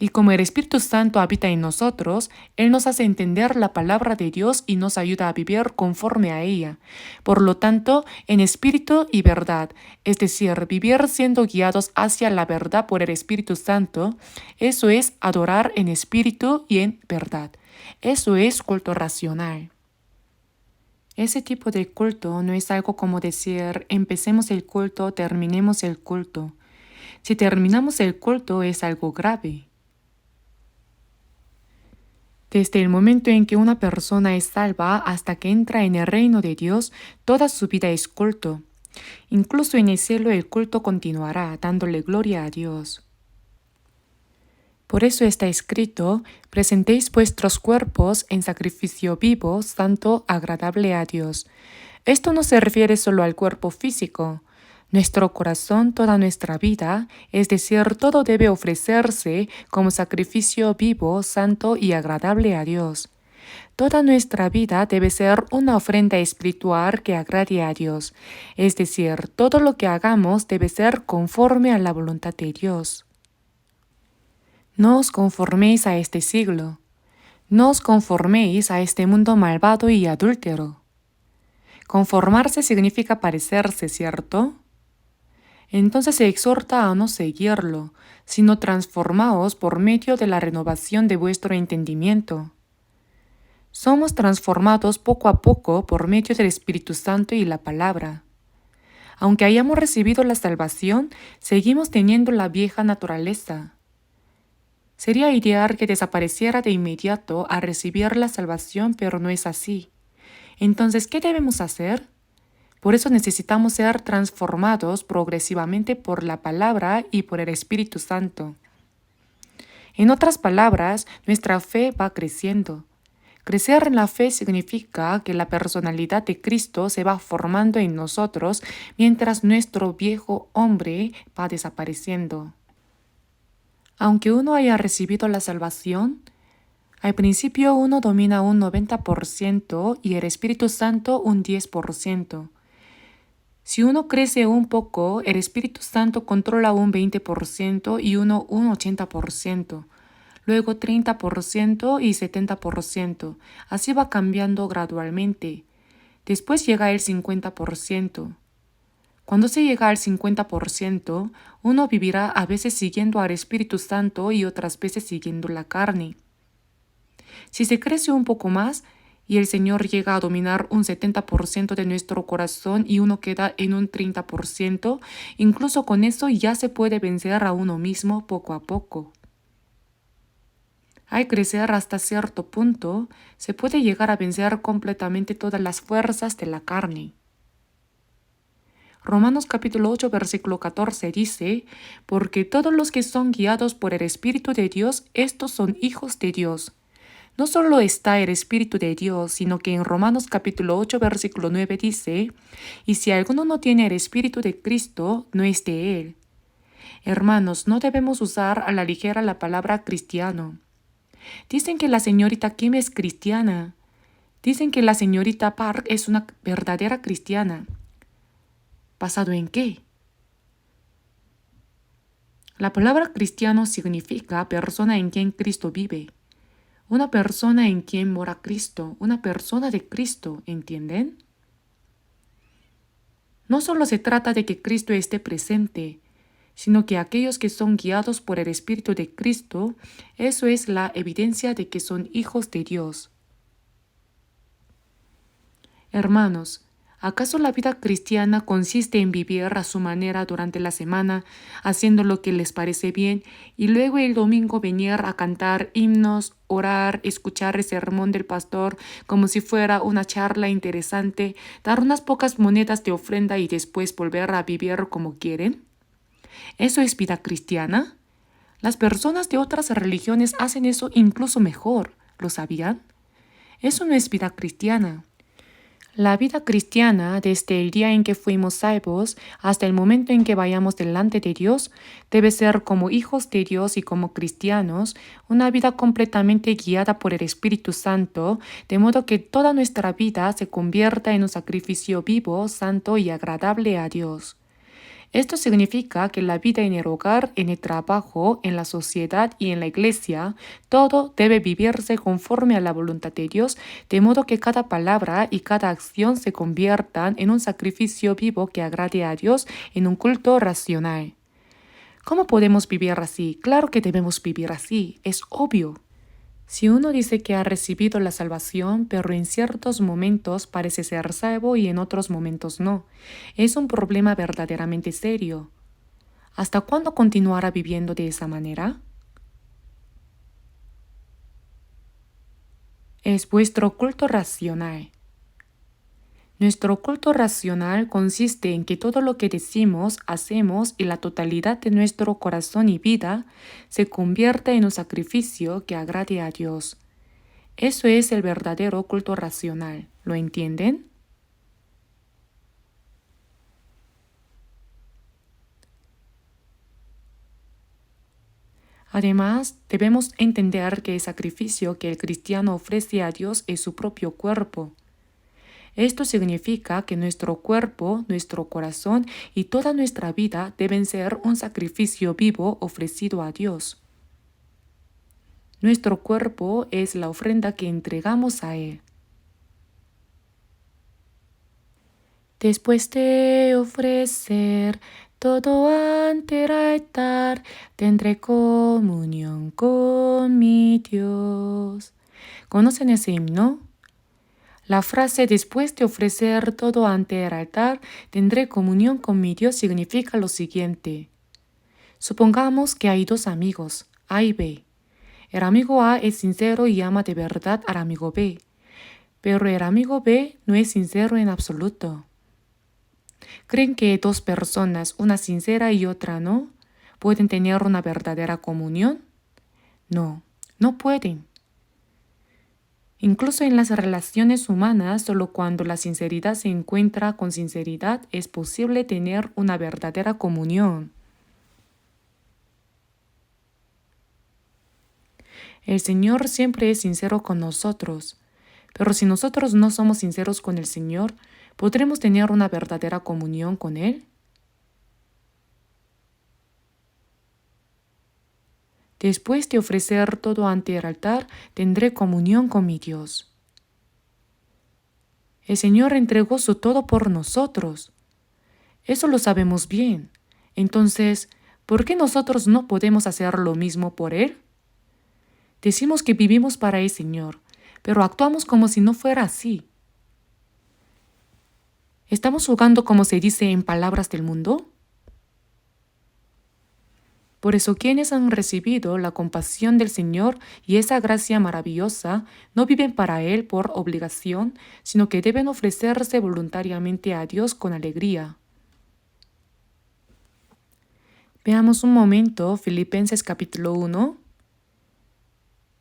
Y como el Espíritu Santo habita en nosotros, Él nos hace entender la palabra de Dios y nos ayuda a vivir conforme a ella. Por lo tanto, en espíritu y verdad, es decir, vivir siendo guiados hacia la verdad por el Espíritu Santo, eso es adorar en espíritu y en verdad. Eso es culto racional. Ese tipo de culto no es algo como decir, empecemos el culto, terminemos el culto. Si terminamos el culto es algo grave. Desde el momento en que una persona es salva hasta que entra en el reino de Dios, toda su vida es culto. Incluso en el cielo el culto continuará, dándole gloria a Dios. Por eso está escrito, presentéis vuestros cuerpos en sacrificio vivo, santo, agradable a Dios. Esto no se refiere solo al cuerpo físico. Nuestro corazón, toda nuestra vida, es decir, todo debe ofrecerse como sacrificio vivo, santo y agradable a Dios. Toda nuestra vida debe ser una ofrenda espiritual que agrade a Dios, es decir, todo lo que hagamos debe ser conforme a la voluntad de Dios. No os conforméis a este siglo, no os conforméis a este mundo malvado y adúltero. Conformarse significa parecerse, ¿cierto? Entonces se exhorta a no seguirlo, sino transformaos por medio de la renovación de vuestro entendimiento. Somos transformados poco a poco por medio del Espíritu Santo y la palabra. Aunque hayamos recibido la salvación, seguimos teniendo la vieja naturaleza. Sería ideal que desapareciera de inmediato al recibir la salvación, pero no es así. Entonces, ¿qué debemos hacer? Por eso necesitamos ser transformados progresivamente por la palabra y por el Espíritu Santo. En otras palabras, nuestra fe va creciendo. Crecer en la fe significa que la personalidad de Cristo se va formando en nosotros mientras nuestro viejo hombre va desapareciendo. Aunque uno haya recibido la salvación, al principio uno domina un 90% y el Espíritu Santo un 10%. Si uno crece un poco, el Espíritu Santo controla un 20% y uno un 80%, luego 30% y 70%. Así va cambiando gradualmente. Después llega el 50%. Cuando se llega al 50%, uno vivirá a veces siguiendo al Espíritu Santo y otras veces siguiendo la carne. Si se crece un poco más, y el Señor llega a dominar un 70% de nuestro corazón y uno queda en un 30%, incluso con eso ya se puede vencer a uno mismo poco a poco. Al crecer hasta cierto punto, se puede llegar a vencer completamente todas las fuerzas de la carne. Romanos capítulo 8 versículo 14 dice, porque todos los que son guiados por el Espíritu de Dios, estos son hijos de Dios. No solo está el Espíritu de Dios, sino que en Romanos capítulo 8, versículo 9 dice, y si alguno no tiene el Espíritu de Cristo, no es de él. Hermanos, no debemos usar a la ligera la palabra cristiano. Dicen que la señorita Kim es cristiana. Dicen que la señorita Park es una verdadera cristiana. ¿Basado en qué? La palabra cristiano significa persona en quien Cristo vive. Una persona en quien mora Cristo, una persona de Cristo, ¿entienden? No solo se trata de que Cristo esté presente, sino que aquellos que son guiados por el Espíritu de Cristo, eso es la evidencia de que son hijos de Dios. Hermanos, ¿Acaso la vida cristiana consiste en vivir a su manera durante la semana, haciendo lo que les parece bien, y luego el domingo venir a cantar himnos, orar, escuchar el sermón del pastor como si fuera una charla interesante, dar unas pocas monedas de ofrenda y después volver a vivir como quieren? ¿Eso es vida cristiana? Las personas de otras religiones hacen eso incluso mejor. ¿Lo sabían? Eso no es vida cristiana. La vida cristiana, desde el día en que fuimos salvos hasta el momento en que vayamos delante de Dios, debe ser como hijos de Dios y como cristianos, una vida completamente guiada por el Espíritu Santo, de modo que toda nuestra vida se convierta en un sacrificio vivo, santo y agradable a Dios. Esto significa que la vida en el hogar, en el trabajo, en la sociedad y en la iglesia, todo debe vivirse conforme a la voluntad de Dios, de modo que cada palabra y cada acción se conviertan en un sacrificio vivo que agrade a Dios en un culto racional. ¿Cómo podemos vivir así? Claro que debemos vivir así, es obvio. Si uno dice que ha recibido la salvación, pero en ciertos momentos parece ser salvo y en otros momentos no, es un problema verdaderamente serio. ¿Hasta cuándo continuará viviendo de esa manera? Es vuestro culto racional. Nuestro culto racional consiste en que todo lo que decimos, hacemos y la totalidad de nuestro corazón y vida se convierta en un sacrificio que agrade a Dios. Eso es el verdadero culto racional. ¿Lo entienden? Además, debemos entender que el sacrificio que el cristiano ofrece a Dios es su propio cuerpo. Esto significa que nuestro cuerpo, nuestro corazón y toda nuestra vida deben ser un sacrificio vivo ofrecido a Dios. Nuestro cuerpo es la ofrenda que entregamos a Él. Después de ofrecer todo ante el altar, tendré comunión con mi Dios. ¿Conocen ese himno? La frase después de ofrecer todo ante el altar, tendré comunión con mi Dios significa lo siguiente. Supongamos que hay dos amigos, A y B. El amigo A es sincero y ama de verdad al amigo B, pero el amigo B no es sincero en absoluto. ¿Creen que dos personas, una sincera y otra no, pueden tener una verdadera comunión? No, no pueden. Incluso en las relaciones humanas, solo cuando la sinceridad se encuentra con sinceridad es posible tener una verdadera comunión. El Señor siempre es sincero con nosotros, pero si nosotros no somos sinceros con el Señor, ¿podremos tener una verdadera comunión con Él? Después de ofrecer todo ante el altar, tendré comunión con mi Dios. El Señor entregó su todo por nosotros. Eso lo sabemos bien. Entonces, ¿por qué nosotros no podemos hacer lo mismo por Él? Decimos que vivimos para el Señor, pero actuamos como si no fuera así. ¿Estamos jugando como se dice en palabras del mundo? Por eso quienes han recibido la compasión del Señor y esa gracia maravillosa no viven para Él por obligación, sino que deben ofrecerse voluntariamente a Dios con alegría. Veamos un momento Filipenses capítulo 1.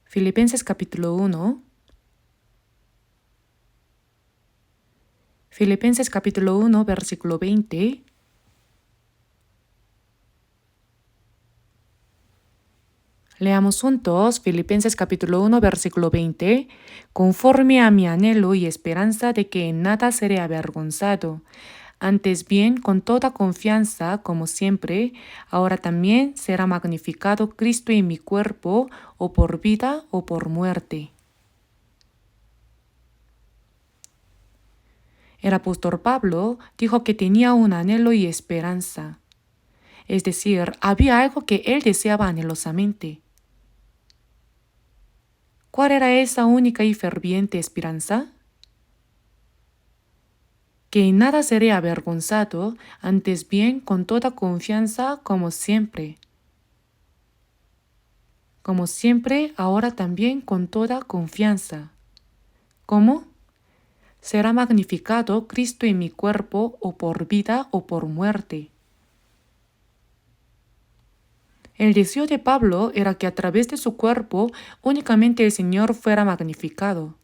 Filipenses capítulo 1. Filipenses capítulo 1, versículo 20. Leamos juntos Filipenses capítulo 1, versículo 20. Conforme a mi anhelo y esperanza de que en nada seré avergonzado, antes bien con toda confianza, como siempre, ahora también será magnificado Cristo en mi cuerpo, o por vida o por muerte. El apóstol Pablo dijo que tenía un anhelo y esperanza. Es decir, había algo que él deseaba anhelosamente. ¿Cuál era esa única y ferviente esperanza? que en nada seré avergonzado, antes bien con toda confianza como siempre, ahora también con toda confianza. ¿Cómo? Será magnificado Cristo en mi cuerpo, o por vida o por muerte. El deseo de Pablo era que a través de su cuerpo únicamente el Señor fuera magnificado.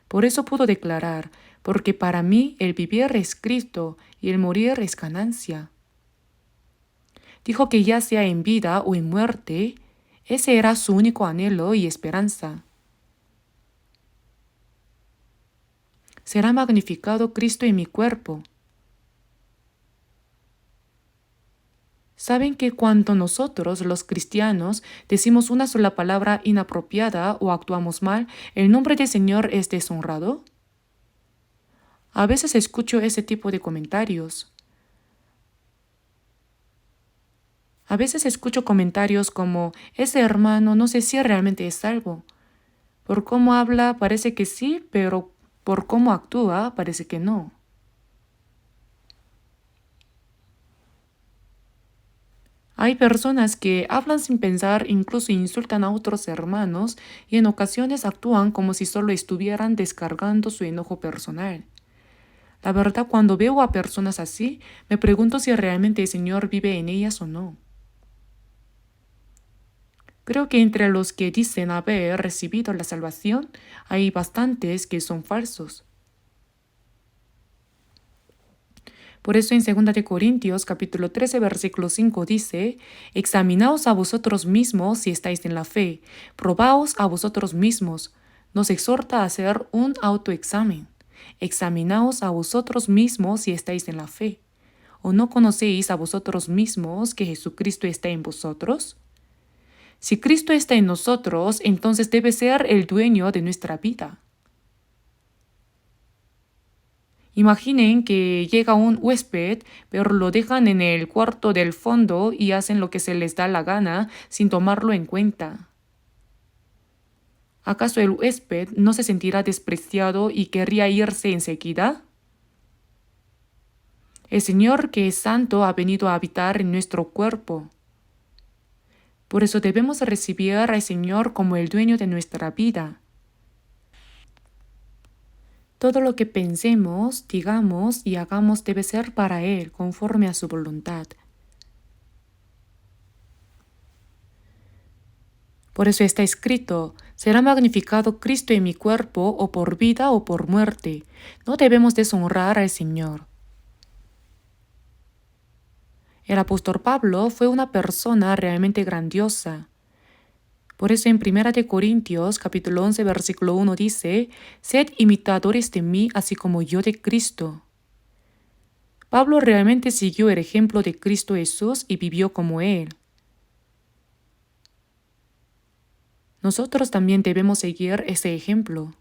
Por eso pudo declarar, porque para mí el vivir es Cristo y el morir es ganancia. Dijo que ya sea en vida o en muerte, ese era su único anhelo y esperanza. Será magnificado Cristo en mi cuerpo. ¿Saben que cuando nosotros, los cristianos, decimos una sola palabra inapropiada o actuamos mal, el nombre del Señor es deshonrado? A veces escucho ese tipo de comentarios. A veces escucho comentarios como, ese hermano no sé si realmente es salvo. Por cómo habla parece que sí, pero por cómo actúa parece que no. Hay personas que hablan sin pensar, incluso insultan a otros hermanos y en ocasiones actúan como si solo estuvieran descargando su enojo personal. La verdad, cuando veo a personas así, me pregunto si realmente el Señor vive en ellas o no. Creo que entre los que dicen haber recibido la salvación, hay bastantes que son falsos. Por eso en 2 de Corintios capítulo 13 versículo 5 dice, examinaos a vosotros mismos si estáis en la fe, probaos a vosotros mismos. Nos exhorta a hacer un autoexamen. Examinaos a vosotros mismos si estáis en la fe. ¿O no conocéis a vosotros mismos que Jesucristo está en vosotros? Si Cristo está en nosotros, entonces debe ser el dueño de nuestra vida. Imaginen que llega un huésped, pero lo dejan en el cuarto del fondo y hacen lo que se les da la gana sin tomarlo en cuenta. ¿Acaso el huésped no se sentirá despreciado y querría irse enseguida? El Señor, que es santo, ha venido a habitar en nuestro cuerpo. Por eso debemos recibir al Señor como el dueño de nuestra vida. Todo lo que pensemos, digamos y hagamos debe ser para Él, conforme a su voluntad. Por eso está escrito, será magnificado Cristo en mi cuerpo, o por vida o por muerte. No debemos deshonrar al Señor. El apóstol Pablo fue una persona realmente grandiosa. Por eso en 1 de Corintios capítulo 11 versículo 1 dice, sed imitadores de mí así como yo de Cristo. Pablo realmente siguió el ejemplo de Cristo Jesús y vivió como Él. Nosotros también debemos seguir ese ejemplo.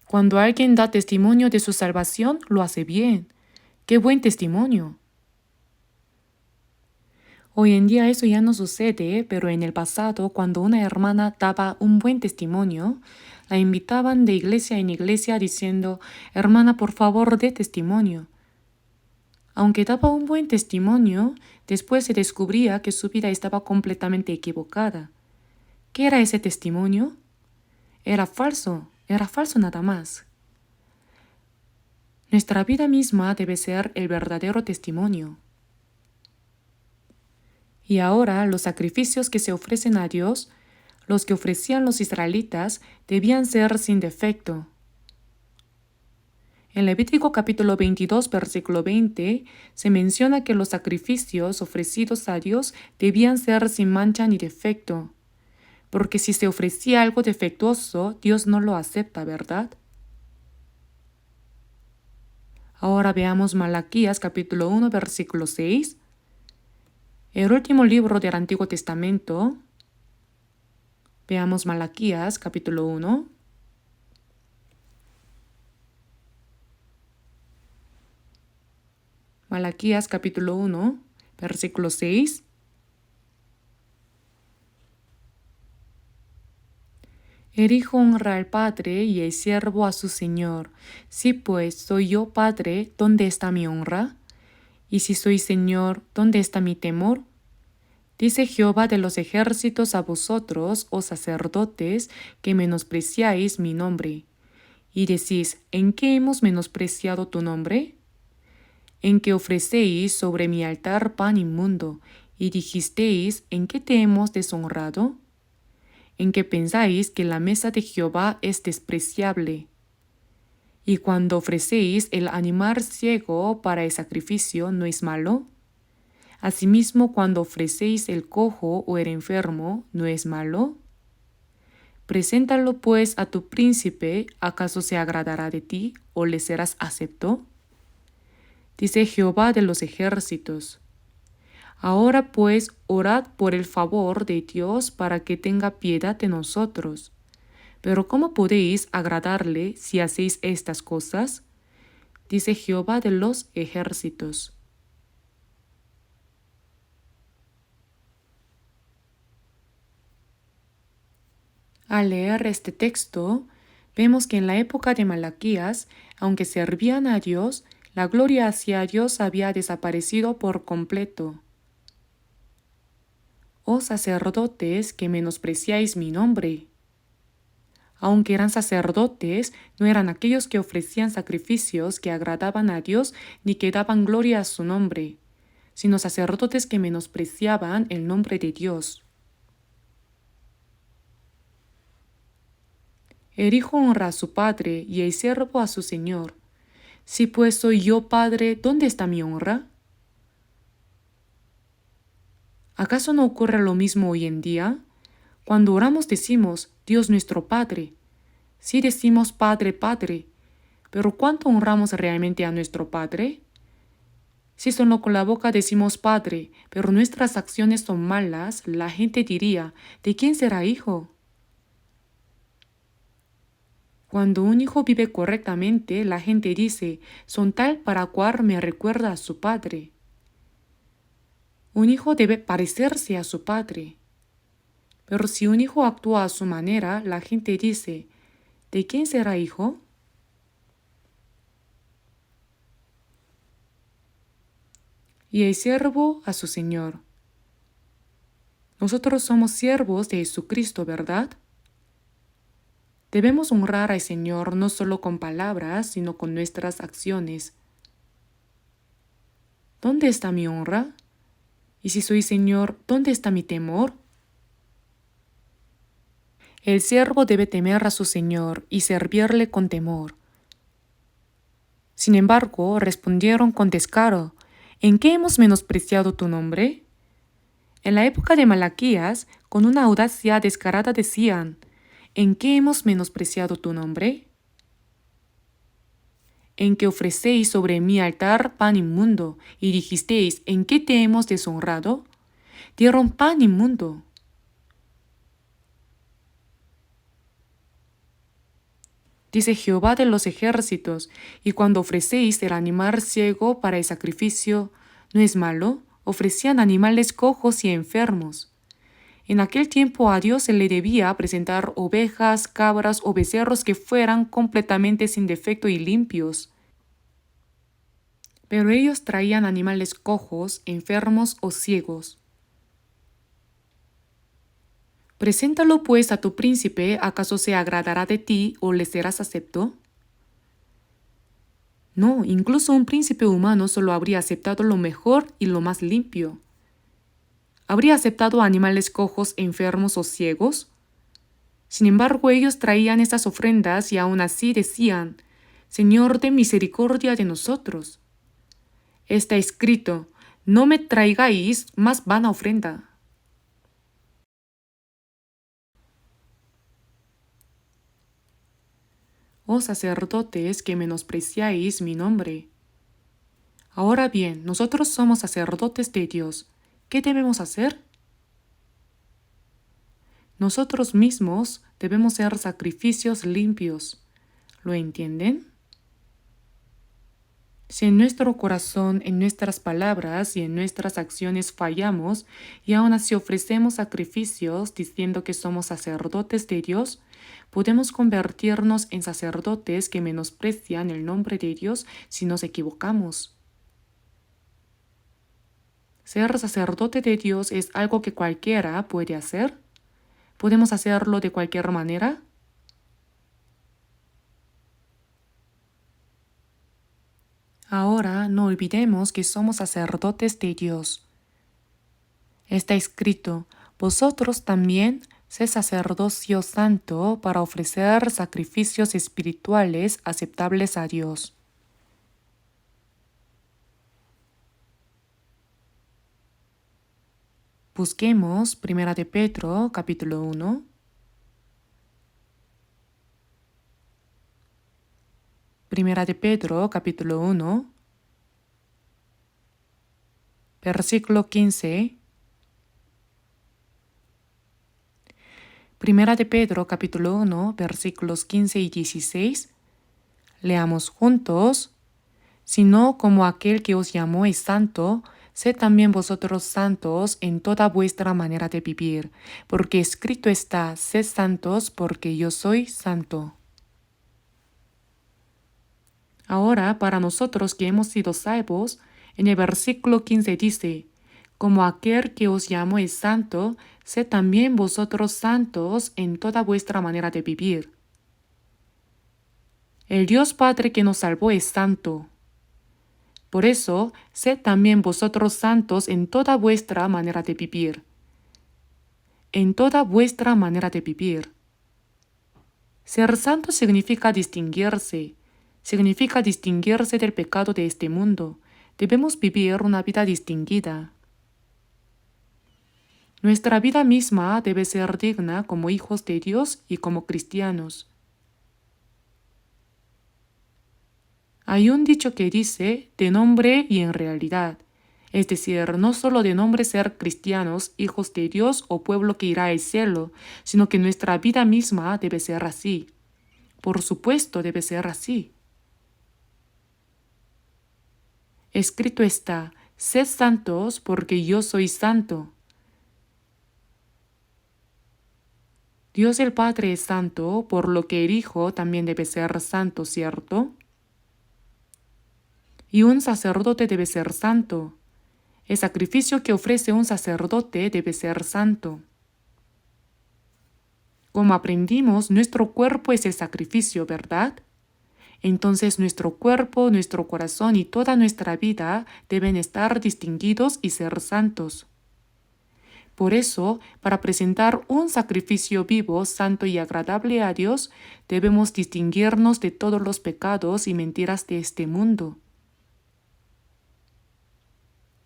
Cuando alguien da testimonio de su salvación, lo hace bien. ¡Qué buen testimonio! Hoy en día eso ya no sucede, pero en el pasado, cuando una hermana daba un buen testimonio, la invitaban de iglesia en iglesia diciendo, hermana, por favor, dé testimonio. Aunque daba un buen testimonio, después se descubría que su vida estaba completamente equivocada. ¿Qué era ese testimonio? Era falso nada más. Nuestra vida misma debe ser el verdadero testimonio. Y ahora los sacrificios que se ofrecen a Dios, los que ofrecían los israelitas, debían ser sin defecto. En Levítico capítulo 22, versículo 20, se menciona que los sacrificios ofrecidos a Dios debían ser sin mancha ni defecto, porque si se ofrecía algo defectuoso, Dios no lo acepta, ¿verdad? Ahora veamos Malaquías capítulo 1, versículo 6. El último libro del Antiguo Testamento. Veamos Malaquías capítulo 1. Malaquías capítulo 1, versículo 6. El hijo honra al padre y el siervo a su señor. Si pues soy yo padre, ¿dónde está mi honra? Y si soy señor, ¿dónde está mi temor? Dice Jehová de los ejércitos a vosotros, oh sacerdotes, que menospreciáis mi nombre. Y decís, ¿en qué hemos menospreciado tu nombre? En que ofrecéis sobre mi altar pan inmundo, y dijisteis, ¿en qué te hemos deshonrado? En que pensáis que la mesa de Jehová es despreciable. Y cuando ofrecéis el animal ciego para el sacrificio, ¿no es malo? Asimismo, cuando ofrecéis el cojo o el enfermo, ¿no es malo? Preséntalo pues a tu príncipe, ¿acaso se agradará de ti o le serás acepto? Dice Jehová de los ejércitos. Ahora pues orad por el favor de Dios para que tenga piedad de nosotros. Pero ¿cómo podéis agradarle si hacéis estas cosas? Dice Jehová de los ejércitos. Al leer este texto, vemos que en la época de Malaquías, aunque servían a Dios, la gloria hacia Dios había desaparecido por completo. Oh sacerdotes que menospreciáis mi nombre. Aunque eran sacerdotes, no eran aquellos que ofrecían sacrificios que agradaban a Dios ni que daban gloria a su nombre, sino sacerdotes que menospreciaban el nombre de Dios. El hijo honra a su padre y el siervo a su señor. Si pues soy yo padre, ¿dónde está mi honra? ¿Acaso no ocurre lo mismo hoy en día? Cuando oramos decimos, Dios nuestro Padre. Sí decimos Padre, Padre, pero ¿cuánto honramos realmente a nuestro Padre? Si solo con la boca decimos Padre, pero nuestras acciones son malas, la gente diría, ¿de quién será hijo? Cuando un hijo vive correctamente, la gente dice, son tal para cual me recuerda a su padre. Un hijo debe parecerse a su padre. Pero si un hijo actúa a su manera, la gente dice, ¿de quién será hijo? Y el siervo a su señor. Nosotros somos siervos de Jesucristo, ¿verdad? Debemos honrar al Señor no solo con palabras, sino con nuestras acciones. ¿Dónde está mi honra? Y si soy Señor, ¿dónde está mi temor? El siervo debe temer a su Señor y servirle con temor. Sin embargo, respondieron con descaro, ¿en qué hemos menospreciado tu nombre? En la época de Malaquías, con una audacia descarada decían, ¿en qué hemos menospreciado tu nombre? En que ofrecéis sobre mi altar pan inmundo, y dijisteis, ¿en qué te hemos deshonrado? Dieron pan inmundo. Dice Jehová de los ejércitos, y cuando ofrecéis el animal ciego para el sacrificio, ¿no es malo? Ofrecían animales cojos y enfermos. En aquel tiempo a Dios se le debía presentar ovejas, cabras o becerros que fueran completamente sin defecto y limpios. Pero ellos traían animales cojos, enfermos o ciegos. Preséntalo pues a tu príncipe, ¿acaso se agradará de ti o le serás acepto? No, incluso un príncipe humano solo habría aceptado lo mejor y lo más limpio. ¿Habría aceptado animales cojos, enfermos o ciegos? Sin embargo, ellos traían estas ofrendas y aún así decían, Señor, ten misericordia de nosotros. Está escrito, no me traigáis más vana ofrenda. Oh sacerdotes que menospreciáis mi nombre. Ahora bien, nosotros somos sacerdotes de Dios. ¿Qué debemos hacer? Nosotros mismos debemos ser sacrificios limpios. ¿Lo entienden? Si en nuestro corazón, en nuestras palabras y en nuestras acciones fallamos y aún así ofrecemos sacrificios diciendo que somos sacerdotes de Dios, podemos convertirnos en sacerdotes que menosprecian el nombre de Dios si nos equivocamos. ¿Ser sacerdote de Dios es algo que cualquiera puede hacer? ¿Podemos hacerlo de cualquier manera? Ahora no olvidemos que somos sacerdotes de Dios. Está escrito, vosotros también sé sacerdocio santo para ofrecer sacrificios espirituales aceptables a Dios. Busquemos 1 de Pedro, capítulo 1. Primera de Pedro, capítulo 1, versículo 15. Primera de Pedro, capítulo 1, versículos 15 y 16. Leamos juntos. Sino como aquel que os llamó es santo, sed también vosotros santos en toda vuestra manera de vivir, porque escrito está, sed santos porque yo soy santo. Ahora, para nosotros que hemos sido salvos, en el versículo 15 dice, como aquel que os llamó es santo, sed también vosotros santos en toda vuestra manera de vivir. El Dios Padre que nos salvó es santo. Por eso, sed también vosotros santos en toda vuestra manera de vivir. En toda vuestra manera de vivir. Ser santo significa distinguirse del pecado de este mundo. Debemos vivir una vida distinguida. Nuestra vida misma debe ser digna como hijos de Dios y como cristianos. Hay un dicho que dice, de nombre y en realidad. Es decir, no solo de nombre ser cristianos, hijos de Dios o pueblo que irá al cielo, sino que nuestra vida misma debe ser así. Por supuesto debe ser así. Escrito está, sed santos porque yo soy santo. Dios el Padre es santo, por lo que el Hijo también debe ser santo, ¿cierto? Y un sacerdote debe ser santo. El sacrificio que ofrece un sacerdote debe ser santo. Como aprendimos, nuestro cuerpo es el sacrificio, ¿verdad? Entonces nuestro cuerpo, nuestro corazón y toda nuestra vida deben estar distinguidos y ser santos. Por eso, para presentar un sacrificio vivo, santo y agradable a Dios, debemos distinguirnos de todos los pecados y mentiras de este mundo.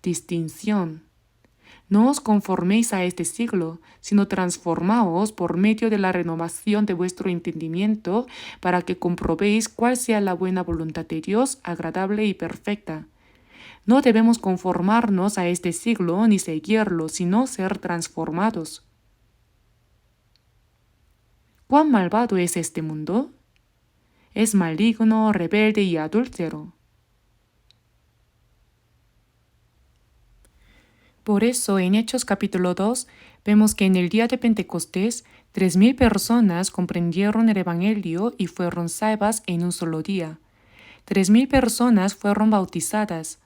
Distinción. No os conforméis a este siglo, sino transformaos por medio de la renovación de vuestro entendimiento, para que comprobéis cuál sea la buena voluntad de Dios, agradable y perfecta. No debemos conformarnos a este siglo ni seguirlo, sino ser transformados. ¿Cuán malvado es este mundo? Es maligno, rebelde y adúltero. Por eso en Hechos capítulo 2 vemos que en el día de Pentecostés 3,000 personas comprendieron el Evangelio y fueron salvas en un solo día. 3,000 personas fueron bautizadas.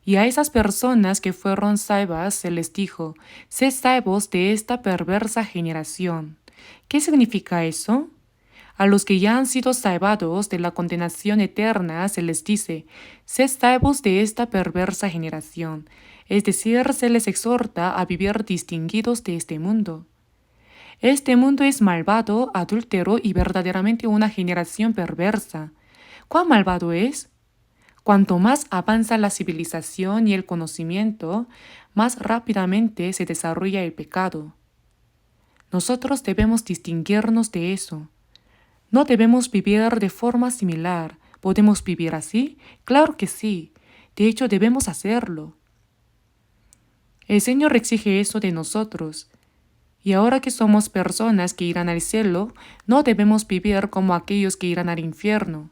Y a esas personas que fueron salvas se les dijo, sed salvos de esta perversa generación. ¿Qué significa eso? A los que ya han sido salvados de la condenación eterna se les dice, sed salvos de esta perversa generación. Es decir, se les exhorta a vivir distinguidos de este mundo. Este mundo es malvado, adúltero y verdaderamente una generación perversa. ¿Cuán malvado es? Cuanto más avanza la civilización y el conocimiento, más rápidamente se desarrolla el pecado. Nosotros debemos distinguirnos de eso. No debemos vivir de forma similar. ¿Podemos vivir así? Claro que sí. De hecho, debemos hacerlo. El Señor exige eso de nosotros. Y ahora que somos personas que irán al cielo, no debemos vivir como aquellos que irán al infierno.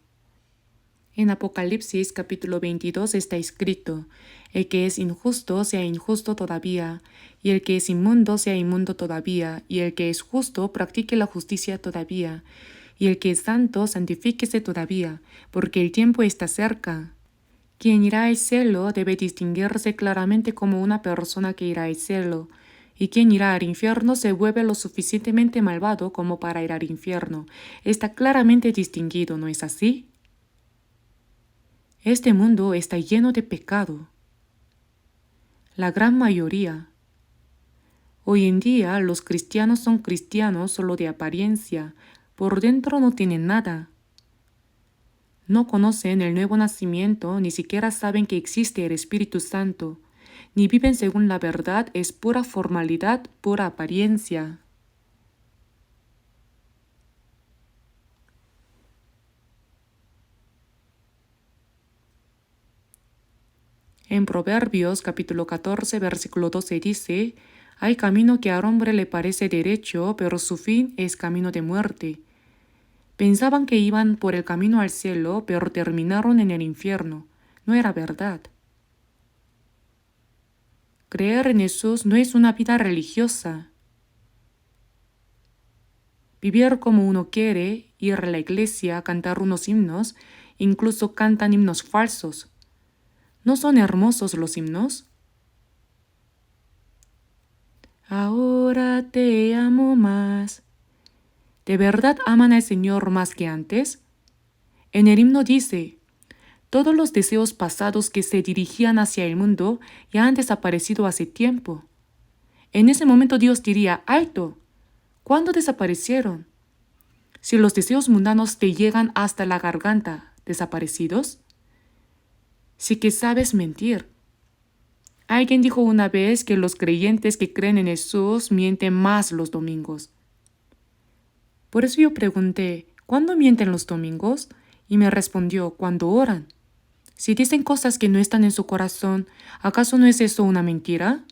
En Apocalipsis capítulo 22 está escrito: el que es injusto sea injusto todavía, y el que es inmundo sea inmundo todavía, y el que es justo practique la justicia todavía, y el que es santo santifíquese todavía, porque el tiempo está cerca. Quien irá al cielo debe distinguirse claramente como una persona que irá al cielo, y quien irá al infierno se vuelve lo suficientemente malvado como para ir al infierno. Está claramente distinguido, ¿no es así? Este mundo está lleno de pecado. La gran mayoría. Hoy en día los cristianos son cristianos solo de apariencia, por dentro no tienen nada. No conocen el nuevo nacimiento, ni siquiera saben que existe el Espíritu Santo, ni viven según la verdad, es pura formalidad, pura apariencia. En Proverbios capítulo 14, versículo 12 dice: hay camino que al hombre le parece derecho, pero su fin es camino de muerte. Pensaban que iban por el camino al cielo, pero terminaron en el infierno. No era verdad. Creer en Jesús no es una vida religiosa. Vivir como uno quiere, ir a la iglesia, cantar unos himnos, incluso cantan himnos falsos. ¿No son hermosos los himnos? Ahora te amo más. ¿De verdad aman al Señor más que antes? En el himno dice: todos los deseos pasados que se dirigían hacia el mundo ya han desaparecido hace tiempo. En ese momento Dios diría: alto, ¿cuándo desaparecieron? Si los deseos mundanos te llegan hasta la garganta, ¿desaparecidos? Sí que sabes mentir. Alguien dijo una vez que los creyentes que creen en Jesús mienten más los domingos. Por eso yo pregunté: ¿cuándo mienten los domingos? Y me respondió: cuando oran. Si dicen cosas que no están en su corazón, ¿acaso no es eso una mentira?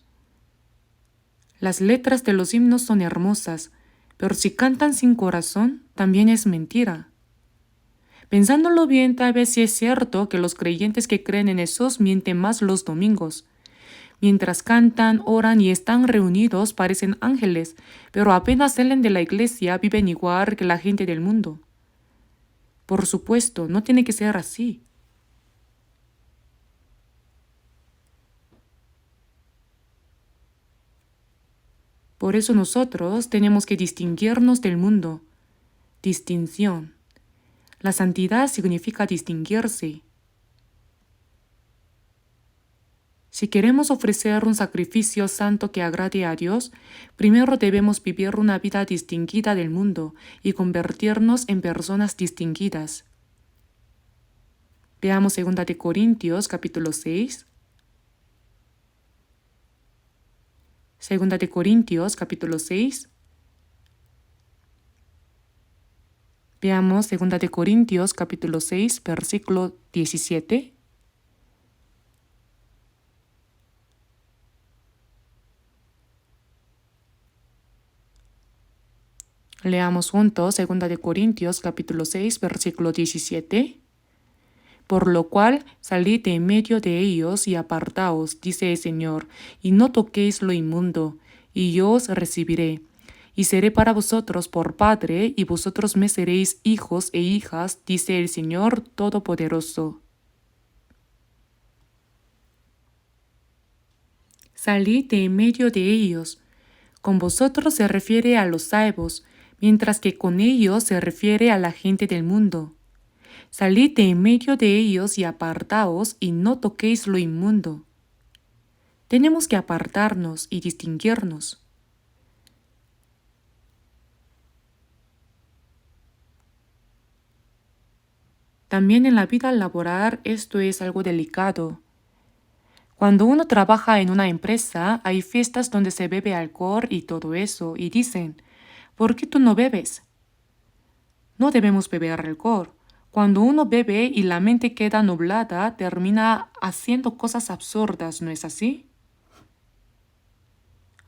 Las letras de los himnos son hermosas, pero si cantan sin corazón, también es mentira. Pensándolo bien, tal vez sí es cierto que los creyentes que creen en Jesús mienten más los domingos. Mientras cantan, oran y están reunidos parecen ángeles, pero apenas salen de la iglesia viven igual que la gente del mundo. Por supuesto, no tiene que ser así. Por eso nosotros tenemos que distinguirnos del mundo. Distinción. La santidad significa distinguirse. Si queremos ofrecer un sacrificio santo que agrade a Dios, primero debemos vivir una vida distinguida del mundo y convertirnos en personas distinguidas. Veamos 2 de Corintios capítulo 6. 2 de Corintios capítulo 6. Veamos 2 de Corintios capítulo 6, versículo 17. Leamos juntos 2 de Corintios capítulo 6, versículo 17. Por lo cual salid de en medio de ellos y apartaos, dice el Señor, y no toquéis lo inmundo, y yo os recibiré. Y seré para vosotros por Padre, y vosotros me seréis hijos e hijas, dice el Señor Todopoderoso. Salid de en medio de ellos. Con vosotros se refiere a los salvos, mientras que con ellos se refiere a la gente del mundo. Salid de en medio de ellos y apartaos, y no toquéis lo inmundo. Tenemos que apartarnos y distinguirnos. También en la vida laboral esto es algo delicado. Cuando uno trabaja en una empresa, hay fiestas donde se bebe alcohol y todo eso, y dicen: ¿por qué tú no bebes? No debemos beber alcohol. Cuando uno bebe y la mente queda nublada, termina haciendo cosas absurdas, ¿no es así?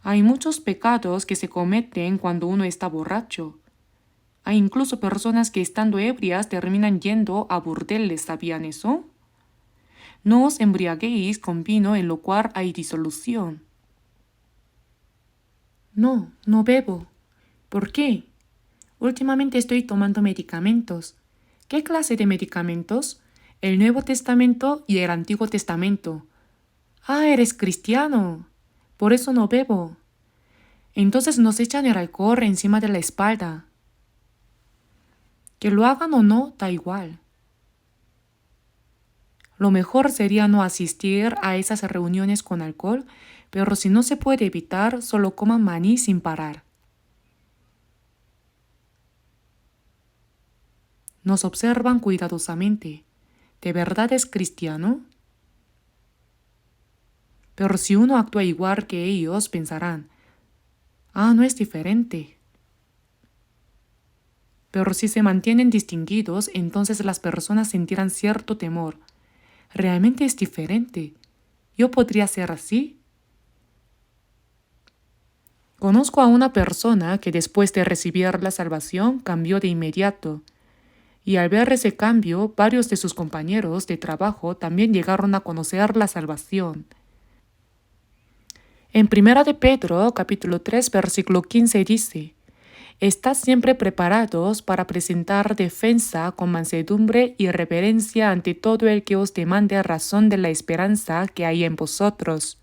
Hay muchos pecados que se cometen cuando uno está borracho. Hay incluso personas que estando ebrias terminan yendo a burdeles, ¿sabían eso? No os embriaguéis con vino en lo cual hay disolución. No, no bebo. ¿Por qué? Últimamente estoy tomando medicamentos. ¿Qué clase de medicamentos? El Nuevo Testamento y el Antiguo Testamento. Ah, eres cristiano. Por eso no bebo. Entonces nos echan el alcohol encima de la espalda. Que lo hagan o no, da igual. Lo mejor sería no asistir a esas reuniones con alcohol, pero si no se puede evitar, solo coman maní sin parar. Nos observan cuidadosamente. ¿De verdad es cristiano? Pero si uno actúa igual que ellos, pensarán, ah, no es diferente. Pero si se mantienen distinguidos, entonces las personas sentirán cierto temor. Realmente es diferente. ¿Yo podría ser así? Conozco a una persona que después de recibir la salvación cambió de inmediato. Y al ver ese cambio, varios de sus compañeros de trabajo también llegaron a conocer la salvación. En 1 de Pedro, capítulo 3, versículo 15 dice, «Estad siempre preparados para presentar defensa con mansedumbre y reverencia ante todo el que os demande razón de la esperanza que hay en vosotros».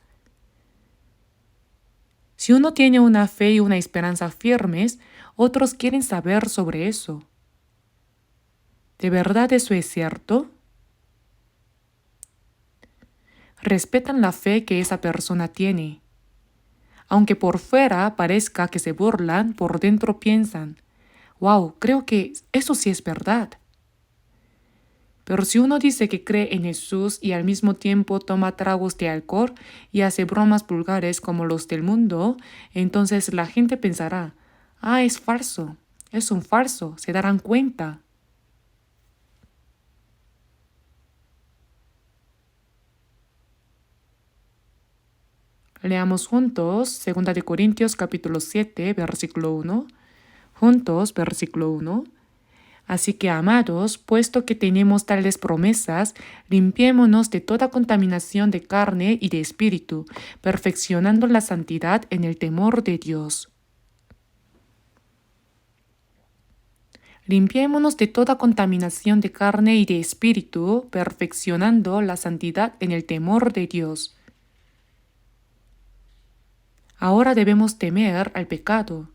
Si uno tiene una fe y una esperanza firmes, otros quieren saber sobre eso. ¿De verdad eso es cierto? Respetan la fe que esa persona tiene. Aunque por fuera parezca que se burlan, por dentro piensan, wow, creo que eso sí es verdad. Pero si uno dice que cree en Jesús y al mismo tiempo toma tragos de alcohol y hace bromas vulgares como los del mundo, entonces la gente pensará, ah, es falso, es un falso, se darán cuenta. Leamos juntos 2 de Corintios capítulo 7, versículo 1. Juntos, versículo 1. Así que, amados, puesto que tenemos tales promesas, limpiémonos de toda contaminación de carne y de espíritu, perfeccionando la santidad en el temor de Dios. Limpiémonos de toda contaminación de carne y de espíritu, perfeccionando la santidad en el temor de Dios. Ahora debemos temer al pecado.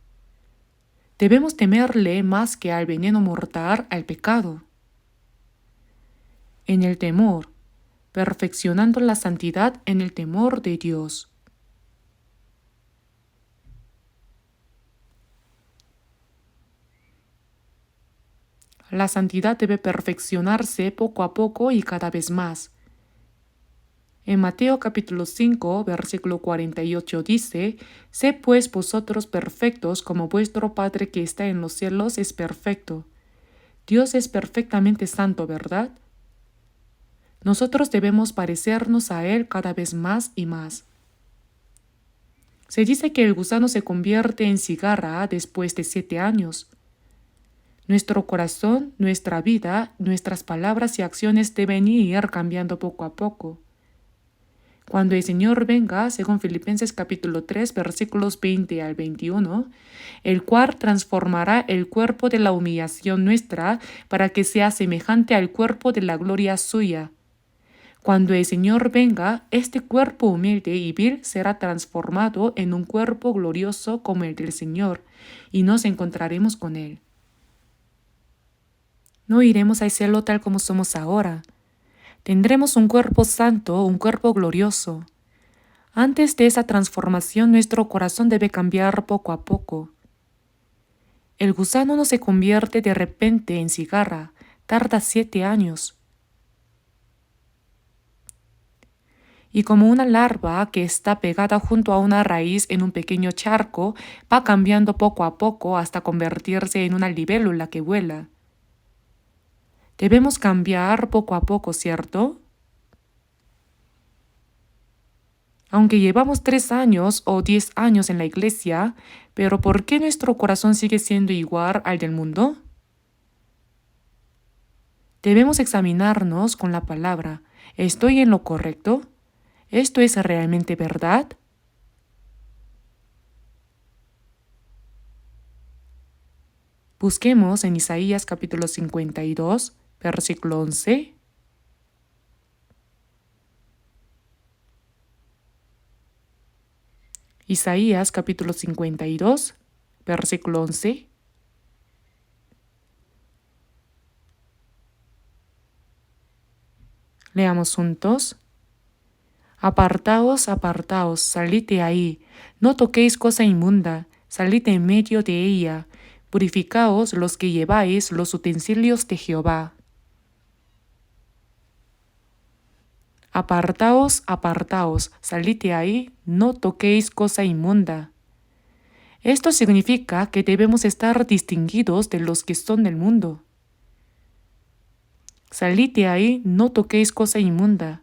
Debemos temerle más que al veneno mortal, al pecado. En el temor, perfeccionando la santidad en el temor de Dios. La santidad debe perfeccionarse poco a poco y cada vez más. En Mateo capítulo 5, versículo 48 dice, «Sed pues vosotros perfectos como vuestro Padre que está en los cielos es perfecto». Dios es perfectamente santo, ¿verdad? Nosotros debemos parecernos a Él cada vez más y más. Se dice que el gusano se convierte en cigarra después de 7 años. Nuestro corazón, nuestra vida, nuestras palabras y acciones deben ir cambiando poco a poco. Cuando el Señor venga, según Filipenses capítulo 3, versículos 20 al 21, el cual transformará el cuerpo de la humillación nuestra para que sea semejante al cuerpo de la gloria suya. Cuando el Señor venga, este cuerpo humilde y vil será transformado en un cuerpo glorioso como el del Señor, y nos encontraremos con Él. No iremos al cielo tal como somos ahora. Tendremos un cuerpo santo, un cuerpo glorioso. Antes de esa transformación, nuestro corazón debe cambiar poco a poco. El gusano no se convierte de repente en cigarra, tarda 7 años. Y como una larva que está pegada junto a una raíz en un pequeño charco, va cambiando poco a poco hasta convertirse en una libélula que vuela. Debemos cambiar poco a poco, ¿cierto? Aunque llevamos 3 años o 10 años en la iglesia, pero ¿por qué nuestro corazón sigue siendo igual al del mundo? Debemos examinarnos con la palabra. ¿Estoy en lo correcto? ¿Esto es realmente verdad? Busquemos en Isaías capítulo 52, versículo 11. Isaías capítulo 52, versículo 11. Leamos juntos. Apartaos, apartaos, salid de ahí, no toquéis cosa inmunda, salid en medio de ella, purificaos los que lleváis los utensilios de Jehová. Apartaos, apartaos, salid de ahí, no toquéis cosa inmunda. Esto significa que debemos estar distinguidos de los que son del mundo. Salid de ahí, no toquéis cosa inmunda.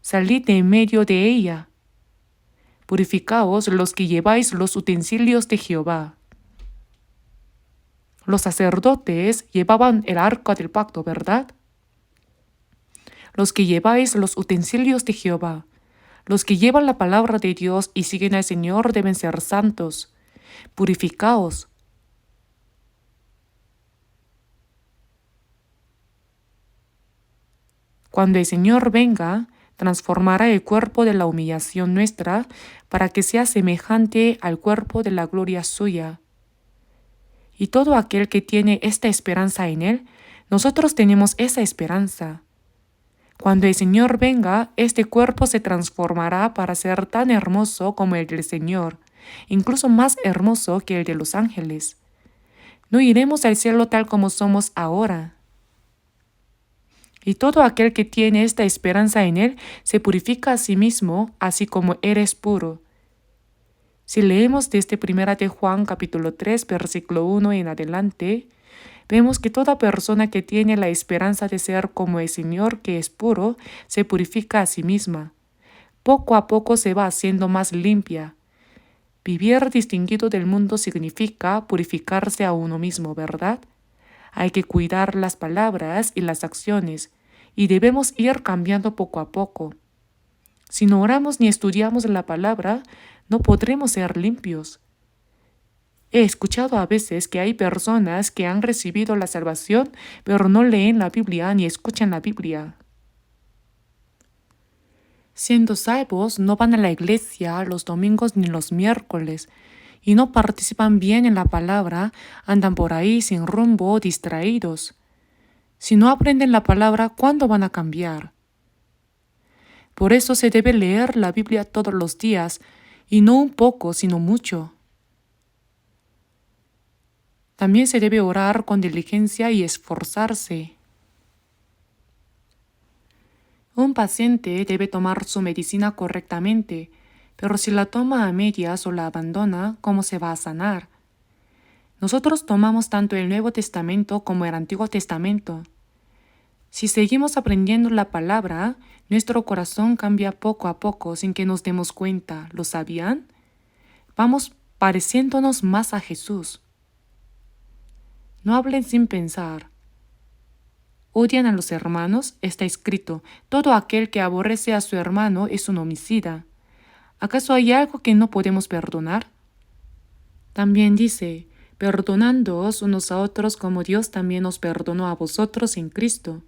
Salid de en medio de ella. Purificaos los que lleváis los utensilios de Jehová. Los sacerdotes llevaban el arca del pacto, ¿verdad? Los que lleváis los utensilios de Jehová, los que llevan la palabra de Dios y siguen al Señor deben ser santos. Purificaos. Cuando el Señor venga, transformará el cuerpo de la humillación nuestra para que sea semejante al cuerpo de la gloria suya. Y todo aquel que tiene esta esperanza en Él, nosotros tenemos esa esperanza. Cuando el Señor venga, este cuerpo se transformará para ser tan hermoso como el del Señor, incluso más hermoso que el de los ángeles. No iremos al cielo tal como somos ahora. Y todo aquel que tiene esta esperanza en Él se purifica a sí mismo, así como eres puro. Si leemos desde 1 de Juan capítulo 3, versículo 1 en adelante, vemos que toda persona que tiene la esperanza de ser como el Señor que es puro, se purifica a sí misma. Poco a poco se va haciendo más limpia. Vivir distinguido del mundo significa purificarse a uno mismo, ¿verdad? Hay que cuidar las palabras y las acciones, y debemos ir cambiando poco a poco. Si no oramos ni estudiamos la palabra, no podremos ser limpios. He escuchado a veces que hay personas que han recibido la salvación, pero no leen la Biblia ni escuchan la Biblia. Siendo salvos, no van a la iglesia los domingos ni los miércoles, y no participan bien en la palabra, andan por ahí sin rumbo, distraídos. Si no aprenden la palabra, ¿cuándo van a cambiar? Por eso se debe leer la Biblia todos los días, y no un poco, sino mucho. También se debe orar con diligencia y esforzarse. Un paciente debe tomar su medicina correctamente, pero si la toma a medias o la abandona, ¿cómo se va a sanar? Nosotros tomamos tanto el Nuevo Testamento como el Antiguo Testamento. Si seguimos aprendiendo la palabra, nuestro corazón cambia poco a poco sin que nos demos cuenta. ¿Lo sabían? Vamos pareciéndonos más a Jesús. No hablen sin pensar. ¿Odian a los hermanos? Está escrito, todo aquel que aborrece a su hermano es un homicida. ¿Acaso hay algo que no podemos perdonar? También dice, perdonándoos unos a otros como Dios también os perdonó a vosotros en Cristo.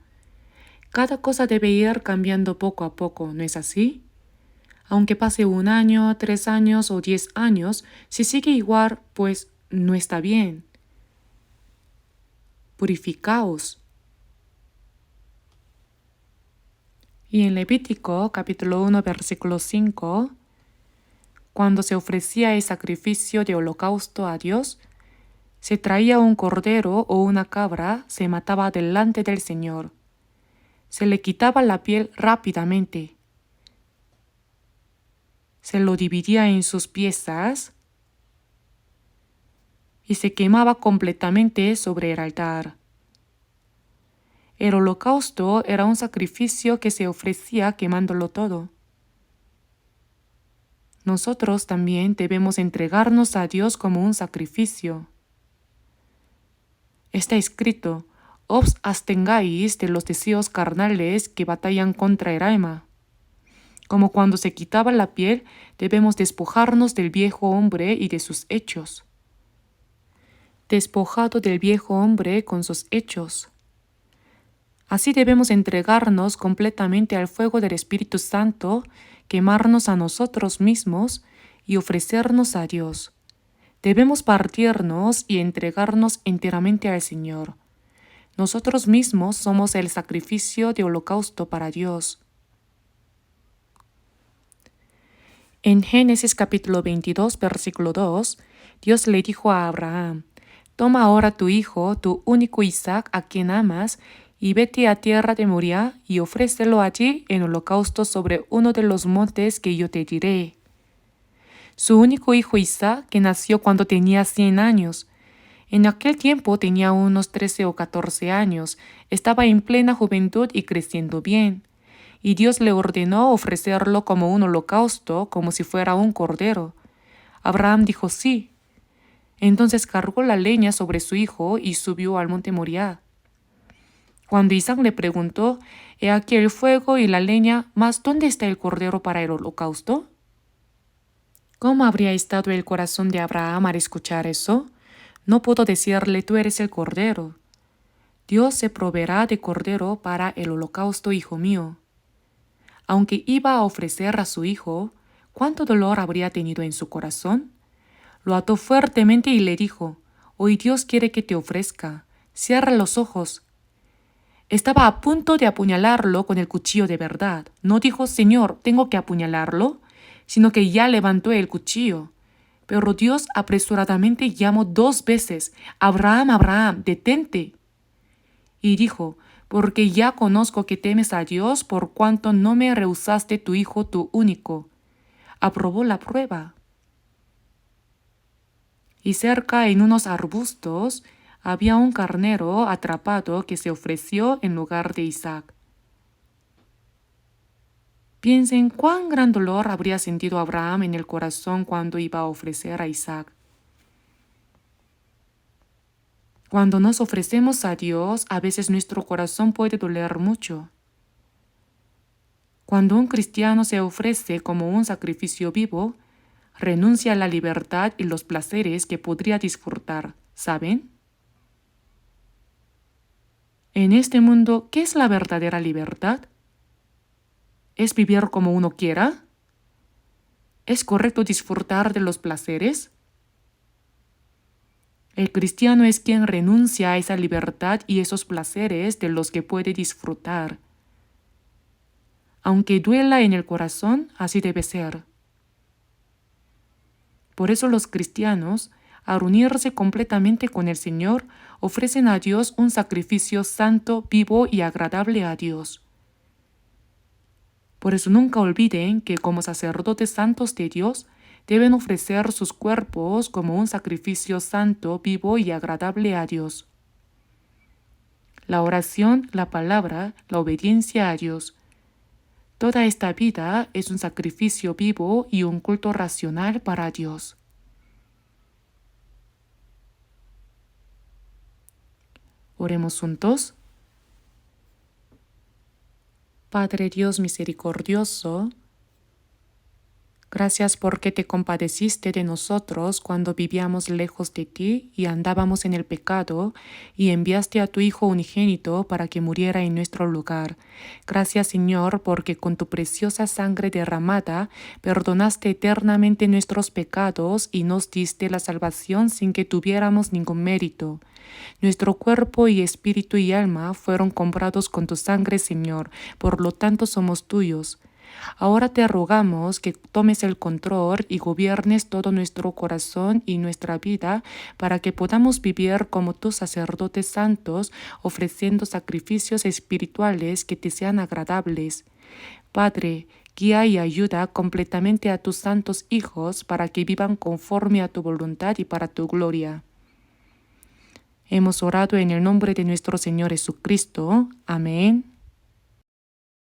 Cada cosa debe ir cambiando poco a poco, ¿no es así? Aunque pase 1 año, 3 años o 10 años, si sigue igual, pues no está bien. Purificaos. Y en Levítico capítulo 1 versículo 5, cuando se ofrecía el sacrificio de holocausto a Dios, se traía un cordero o una cabra, se mataba delante del Señor. Se le quitaba la piel rápidamente. Se lo dividía en sus piezas y se quemaba completamente sobre el altar. El holocausto era un sacrificio que se ofrecía quemándolo todo. nosotros también debemos entregarnos a Dios como un sacrificio. Está escrito: os abstengáis de los deseos carnales que batallan contra el alma. Como cuando se quitaba la piel, debemos despojarnos del viejo hombre y de sus hechos. Despojado del viejo hombre con sus hechos. Así debemos entregarnos completamente al fuego del Espíritu Santo, quemarnos a nosotros mismos y ofrecernos a Dios. Debemos partirnos y entregarnos enteramente al Señor. Nosotros mismos somos el sacrificio de holocausto para Dios. En Génesis capítulo 22, versículo 2, Dios le dijo a Abraham: toma ahora tu hijo, tu único Isaac, a quien amas, y vete a tierra de Moriah y ofrécelo allí en holocausto sobre uno de los montes que yo te diré. Su único hijo Isaac, que nació cuando tenía 100 años. En aquel tiempo tenía unos 13 o 14 años, estaba en plena juventud y creciendo bien. Y Dios le ordenó ofrecerlo como un holocausto, como si fuera un cordero. Abraham dijo sí. Entonces cargó la leña sobre su hijo y subió al monte Moriah. Cuando Isaac le preguntó: he aquí el fuego y la leña, mas ¿dónde está el cordero para el holocausto? ¿Cómo habría estado el corazón de Abraham al escuchar eso? No pudo decirle: tú eres el cordero. Dios se proveerá de cordero para el holocausto, hijo mío. Aunque iba a ofrecer a su hijo, ¿cuánto dolor habría tenido en su corazón? Lo ató fuertemente y le dijo: hoy Dios quiere que te ofrezca. Cierra los ojos. Estaba a punto de apuñalarlo con el cuchillo de verdad. No dijo: Señor, ¿tengo que apuñalarlo?, sino que ya levantó el cuchillo. Pero Dios apresuradamente llamó 2 veces: Abraham, Abraham, detente. Y dijo: porque ya conozco que temes a Dios, por cuanto no me rehusaste tu hijo, tu único. Aprobó la prueba. Y cerca, en unos arbustos, había un carnero atrapado que se ofreció en lugar de Isaac. Piensen cuán gran dolor habría sentido Abraham en el corazón cuando iba a ofrecer a Isaac. Cuando nos ofrecemos a Dios, a veces nuestro corazón puede doler mucho. Cuando un cristiano se ofrece como un sacrificio vivo, renuncia a la libertad y los placeres que podría disfrutar, ¿saben? En este mundo, ¿qué es la verdadera libertad? ¿Es vivir como uno quiera? ¿Es correcto disfrutar de los placeres? El cristiano es quien renuncia a esa libertad y esos placeres de los que puede disfrutar. Aunque duela en el corazón, así debe ser. Por eso los cristianos, al unirse completamente con el Señor, ofrecen a Dios un sacrificio santo, vivo y agradable a Dios. Por eso nunca olviden que como sacerdotes santos de Dios, deben ofrecer sus cuerpos como un sacrificio santo, vivo y agradable a Dios. La oración, la palabra, la obediencia a Dios. Toda esta vida es un sacrificio vivo y un culto racional para Dios. Oremos juntos. Padre Dios misericordioso, gracias porque te compadeciste de nosotros cuando vivíamos lejos de ti y andábamos en el pecado, y enviaste a tu Hijo unigénito para que muriera en nuestro lugar. Gracias, Señor, porque con tu preciosa sangre derramada perdonaste eternamente nuestros pecados y nos diste la salvación sin que tuviéramos ningún mérito. Nuestro cuerpo y espíritu y alma fueron comprados con tu sangre, Señor, por lo tanto somos tuyos. Ahora te rogamos que tomes el control y gobiernes todo nuestro corazón y nuestra vida para que podamos vivir como tus sacerdotes santos, ofreciendo sacrificios espirituales que te sean agradables. Padre, guía y ayuda completamente a tus santos hijos para que vivan conforme a tu voluntad y para tu gloria. Hemos orado en el nombre de nuestro Señor Jesucristo. Amén.